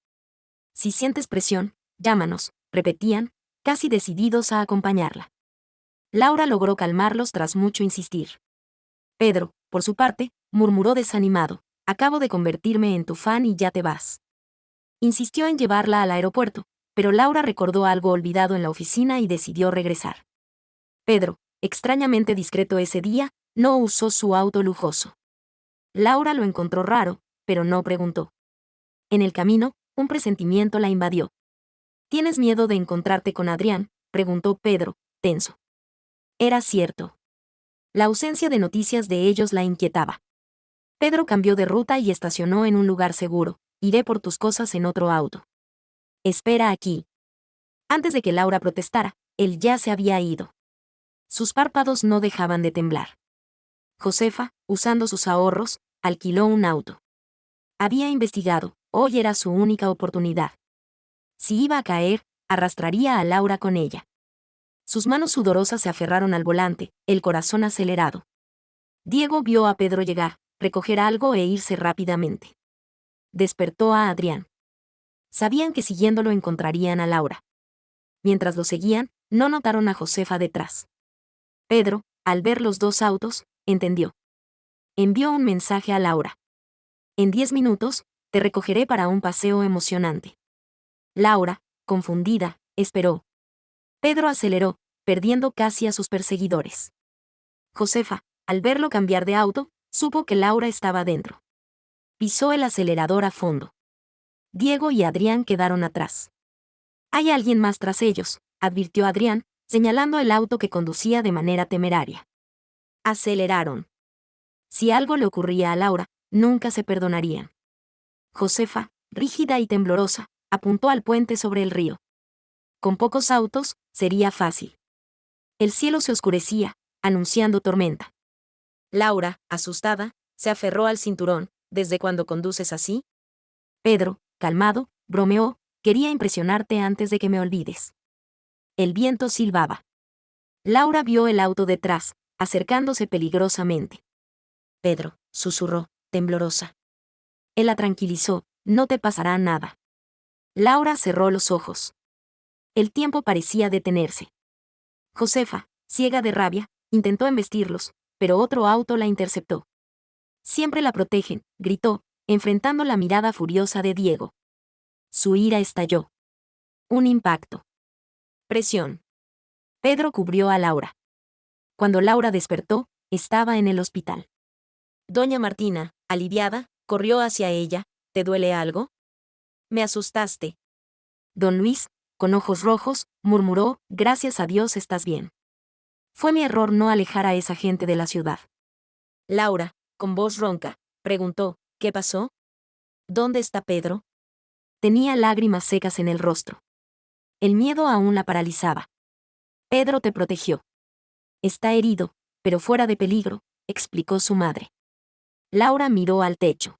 Si sientes presión, llámanos, repetían, casi decididos a acompañarla. Laura logró calmarlos tras mucho insistir. Pedro, por su parte, murmuró desanimado, acabo de convertirme en tu fan y ya te vas. Insistió en llevarla al aeropuerto, pero Laura recordó algo olvidado en la oficina y decidió regresar. Pedro, extrañamente discreto ese día, no usó su auto lujoso. Laura lo encontró raro, pero no preguntó. En el camino, un presentimiento la invadió. ¿Tienes miedo de encontrarte con Adrián?, preguntó Pedro, tenso. Era cierto. La ausencia de noticias de ellos la inquietaba. Pedro cambió de ruta y estacionó en un lugar seguro. Iré por tus cosas en otro auto. Espera aquí. Antes de que Laura protestara, él ya se había ido. Sus párpados no dejaban de temblar. Josefa, usando sus ahorros, alquiló un auto. Había investigado, hoy era su única oportunidad. Si iba a caer, arrastraría a Laura con ella. Sus manos sudorosas se aferraron al volante, el corazón acelerado. Diego vio a Pedro llegar, recoger algo e irse rápidamente. Despertó a Adrián. Sabían que siguiéndolo encontrarían a Laura. Mientras lo seguían, no notaron a Josefa detrás. Pedro, al ver los dos autos, entendió. Envió un mensaje a Laura. En 10 minutos, te recogeré para un paseo emocionante. Laura, confundida, esperó. Pedro aceleró, perdiendo casi a sus perseguidores. Josefa, al verlo cambiar de auto, supo que Laura estaba dentro. Pisó el acelerador a fondo. Diego y Adrián quedaron atrás. Hay alguien más tras ellos, advirtió Adrián, señalando el auto que conducía de manera temeraria. Aceleraron. Si algo le ocurría a Laura, nunca se perdonarían. Josefa, rígida y temblorosa, apuntó al puente sobre el río. Con pocos autos, sería fácil. El cielo se oscurecía, anunciando tormenta. Laura, asustada, se aferró al cinturón. ¿Desde cuándo conduces así? Pedro, calmado, bromeó, quería impresionarte antes de que me olvides. El viento silbaba. Laura vio el auto detrás, acercándose peligrosamente. Pedro, susurró, temblorosa. Él la tranquilizó, no te pasará nada. Laura cerró los ojos. El tiempo parecía detenerse. Josefa, ciega de rabia, intentó embestirlos, pero otro auto la interceptó. Siempre la protegen, gritó, enfrentando la mirada furiosa de Diego. Su ira estalló. Un impacto. Presión. Pedro cubrió a Laura. Cuando Laura despertó, estaba en el hospital. Doña Martina, aliviada, corrió hacia ella. ¿Te duele algo? Me asustaste. Don Luis, con ojos rojos, murmuró, gracias a Dios estás bien. Fue mi error no alejar a esa gente de la ciudad. Laura, con voz ronca, preguntó, ¿qué pasó? ¿Dónde está Pedro? Tenía lágrimas secas en el rostro. El miedo aún la paralizaba. Pedro te protegió. Está herido, pero fuera de peligro, explicó su madre. Laura miró al techo.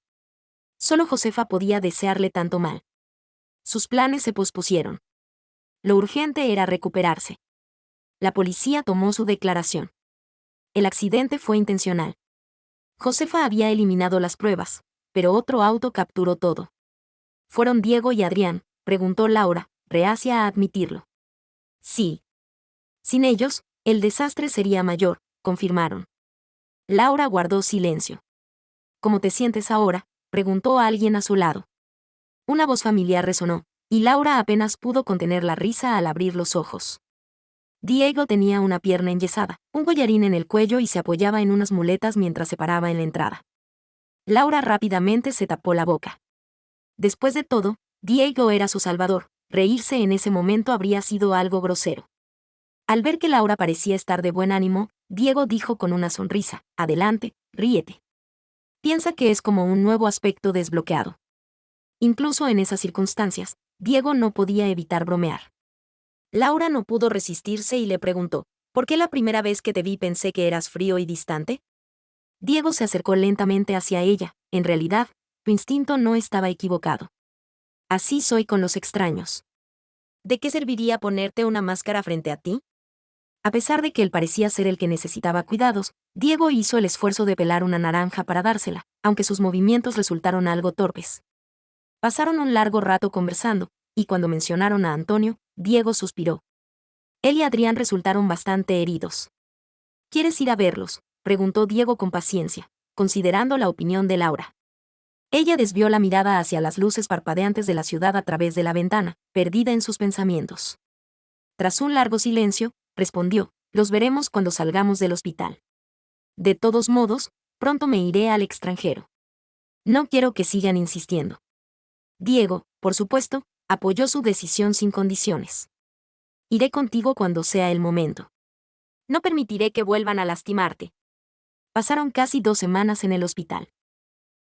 Solo Josefa podía desearle tanto mal. Sus planes se pospusieron. Lo urgente era recuperarse. La policía tomó su declaración. El accidente fue intencional. Josefa había eliminado las pruebas, pero otro auto capturó todo. ¿Fueron Diego y Adrián?, preguntó Laura, reacia a admitirlo. Sí. Sin ellos, el desastre sería mayor, confirmaron. Laura guardó silencio. ¿Cómo te sientes ahora?, preguntó a alguien a su lado. Una voz familiar resonó, y Laura apenas pudo contener la risa al abrir los ojos. Diego tenía una pierna enyesada, un collarín en el cuello y se apoyaba en unas muletas mientras se paraba en la entrada. Laura rápidamente se tapó la boca. Después de todo, Diego era su salvador. Reírse en ese momento habría sido algo grosero. Al ver que Laura parecía estar de buen ánimo, Diego dijo con una sonrisa, adelante, ríete. Piensa que es como un nuevo aspecto desbloqueado. Incluso en esas circunstancias, Diego no podía evitar bromear. Laura no pudo resistirse y le preguntó, ¿por qué la primera vez que te vi pensé que eras frío y distante? Diego se acercó lentamente hacia ella. En realidad, tu instinto no estaba equivocado. Así soy con los extraños. ¿De qué serviría ponerte una máscara frente a ti? A pesar de que él parecía ser el que necesitaba cuidados, Diego hizo el esfuerzo de pelar una naranja para dársela, aunque sus movimientos resultaron algo torpes. Pasaron un largo rato conversando, y cuando mencionaron a Antonio, Diego suspiró. Él y Adrián resultaron bastante heridos. ¿Quieres ir a verlos?, preguntó Diego con paciencia, considerando la opinión de Laura. Ella desvió la mirada hacia las luces parpadeantes de la ciudad a través de la ventana, perdida en sus pensamientos. Tras un largo silencio, respondió, los veremos cuando salgamos del hospital. De todos modos, pronto me iré al extranjero. No quiero que sigan insistiendo. Diego, por supuesto, apoyó su decisión sin condiciones. Iré contigo cuando sea el momento. No permitiré que vuelvan a lastimarte. Pasaron casi 2 semanas en el hospital.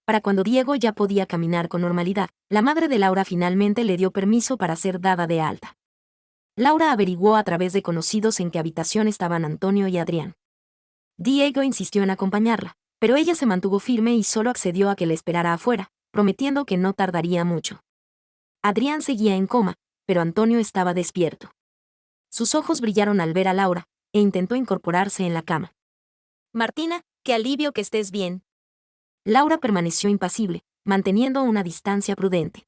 Para cuando Diego ya podía caminar con normalidad, la madre de Laura finalmente le dio permiso para ser dada de alta. Laura averiguó a través de conocidos en qué habitación estaban Antonio y Adrián. Diego insistió en acompañarla, pero ella se mantuvo firme y solo accedió a que le esperara afuera, prometiendo que no tardaría mucho. Adrián seguía en coma, pero Antonio estaba despierto. Sus ojos brillaron al ver a Laura, e intentó incorporarse en la cama. Martina, qué alivio que estés bien. Laura permaneció impasible, manteniendo una distancia prudente.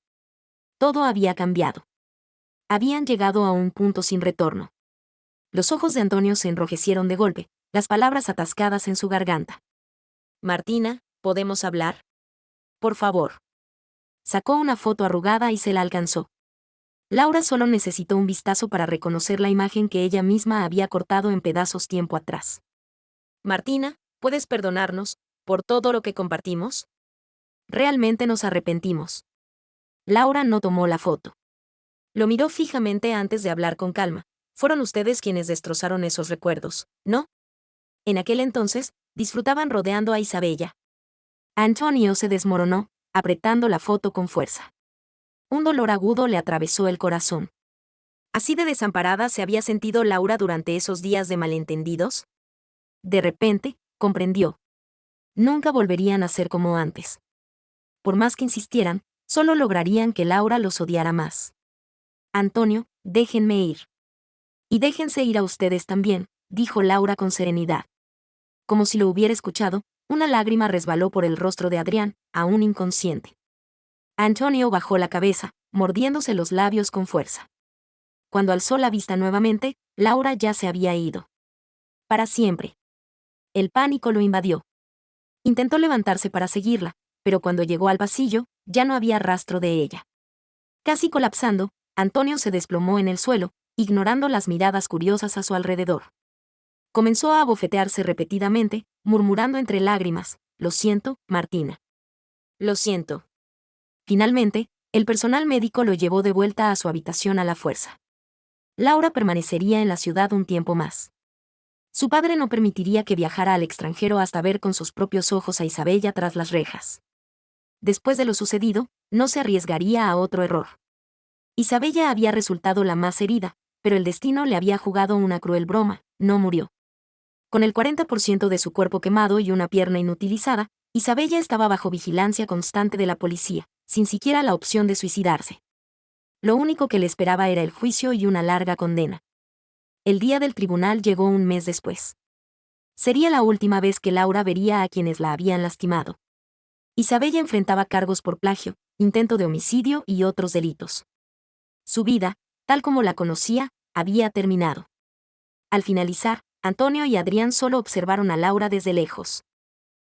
Todo había cambiado. Habían llegado a un punto sin retorno. Los ojos de Antonio se enrojecieron de golpe, las palabras atascadas en su garganta. Martina, ¿podemos hablar? Por favor. Sacó una foto arrugada y se la alcanzó. Laura solo necesitó un vistazo para reconocer la imagen que ella misma había cortado en pedazos tiempo atrás. Martina, ¿puedes perdonarnos por todo lo que compartimos? Realmente nos arrepentimos. Laura no tomó la foto. Lo miró fijamente antes de hablar con calma. Fueron ustedes quienes destrozaron esos recuerdos, ¿no? En aquel entonces, disfrutaban rodeando a Isabella. Antonio se desmoronó, apretando la foto con fuerza. Un dolor agudo le atravesó el corazón. ¿Así de desamparada se había sentido Laura durante esos días de malentendidos? De repente, comprendió. Nunca volverían a ser como antes. Por más que insistieran, solo lograrían que Laura los odiara más. Antonio, déjenme ir. Y déjense ir a ustedes también, dijo Laura con serenidad. Como si lo hubiera escuchado, una lágrima resbaló por el rostro de Adrián, aún inconsciente. Antonio bajó la cabeza, mordiéndose los labios con fuerza. Cuando alzó la vista nuevamente, Laura ya se había ido. Para siempre. El pánico lo invadió. Intentó levantarse para seguirla, pero cuando llegó al pasillo, ya no había rastro de ella. Casi colapsando, Antonio se desplomó en el suelo, ignorando las miradas curiosas a su alrededor. Comenzó a abofetearse repetidamente, murmurando entre lágrimas, «Lo siento, Martina. Lo siento». Finalmente, el personal médico lo llevó de vuelta a su habitación a la fuerza. Laura permanecería en la ciudad un tiempo más. Su padre no permitiría que viajara al extranjero hasta ver con sus propios ojos a Isabella tras las rejas. Después de lo sucedido, no se arriesgaría a otro error. Isabella había resultado la más herida, pero el destino le había jugado una cruel broma, no murió. Con el 40% de su cuerpo quemado y una pierna inutilizada, Isabella estaba bajo vigilancia constante de la policía, sin siquiera la opción de suicidarse. Lo único que le esperaba era el juicio y una larga condena. El día del tribunal llegó un mes después. Sería la última vez que Laura vería a quienes la habían lastimado. Isabella enfrentaba cargos por plagio, intento de homicidio y otros delitos. Su vida, tal como la conocía, había terminado. Al finalizar, Antonio y Adrián solo observaron a Laura desde lejos.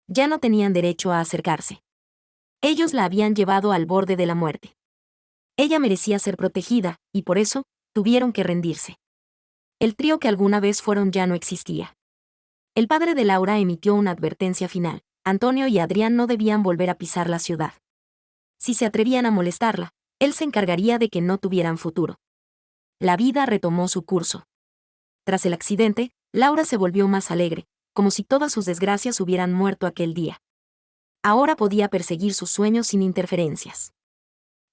Ya no tenían derecho a acercarse. Ellos la habían llevado al borde de la muerte. Ella merecía ser protegida, y por eso, tuvieron que rendirse. El trío que alguna vez fueron ya no existía. El padre de Laura emitió una advertencia final. Antonio y Adrián no debían volver a pisar la ciudad. Si se atrevían a molestarla, él se encargaría de que no tuvieran futuro. La vida retomó su curso. Tras el accidente, Laura se volvió más alegre, como si todas sus desgracias hubieran muerto aquel día. Ahora podía perseguir sus sueños sin interferencias.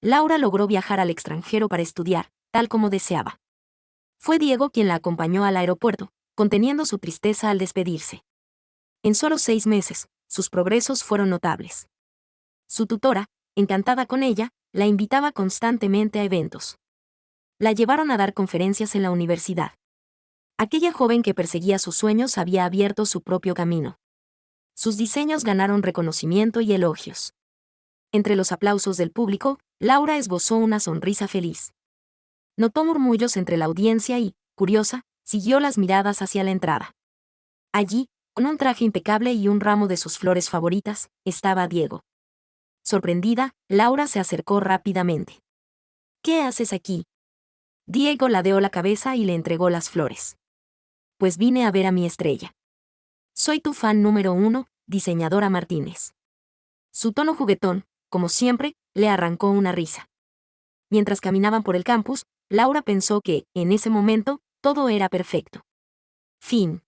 Laura logró viajar al extranjero para estudiar, tal como deseaba. Fue Diego quien la acompañó al aeropuerto, conteniendo su tristeza al despedirse. En solo 6 meses, sus progresos fueron notables. Su tutora, encantada con ella, la invitaba constantemente a eventos. La llevaron a dar conferencias en la universidad. Aquella joven que perseguía sus sueños había abierto su propio camino. Sus diseños ganaron reconocimiento y elogios. Entre los aplausos del público, Laura esbozó una sonrisa feliz. Notó murmullos entre la audiencia y, curiosa, siguió las miradas hacia la entrada. Allí, con un traje impecable y un ramo de sus flores favoritas, estaba Diego. Sorprendida, Laura se acercó rápidamente. ¿Qué haces aquí? Diego ladeó la cabeza y le entregó las flores. Pues vine a ver a mi estrella. Soy tu fan número 1, diseñadora Martínez. Su tono juguetón, como siempre, le arrancó una risa. Mientras caminaban por el campus, Laura pensó que, en ese momento, todo era perfecto. Fin.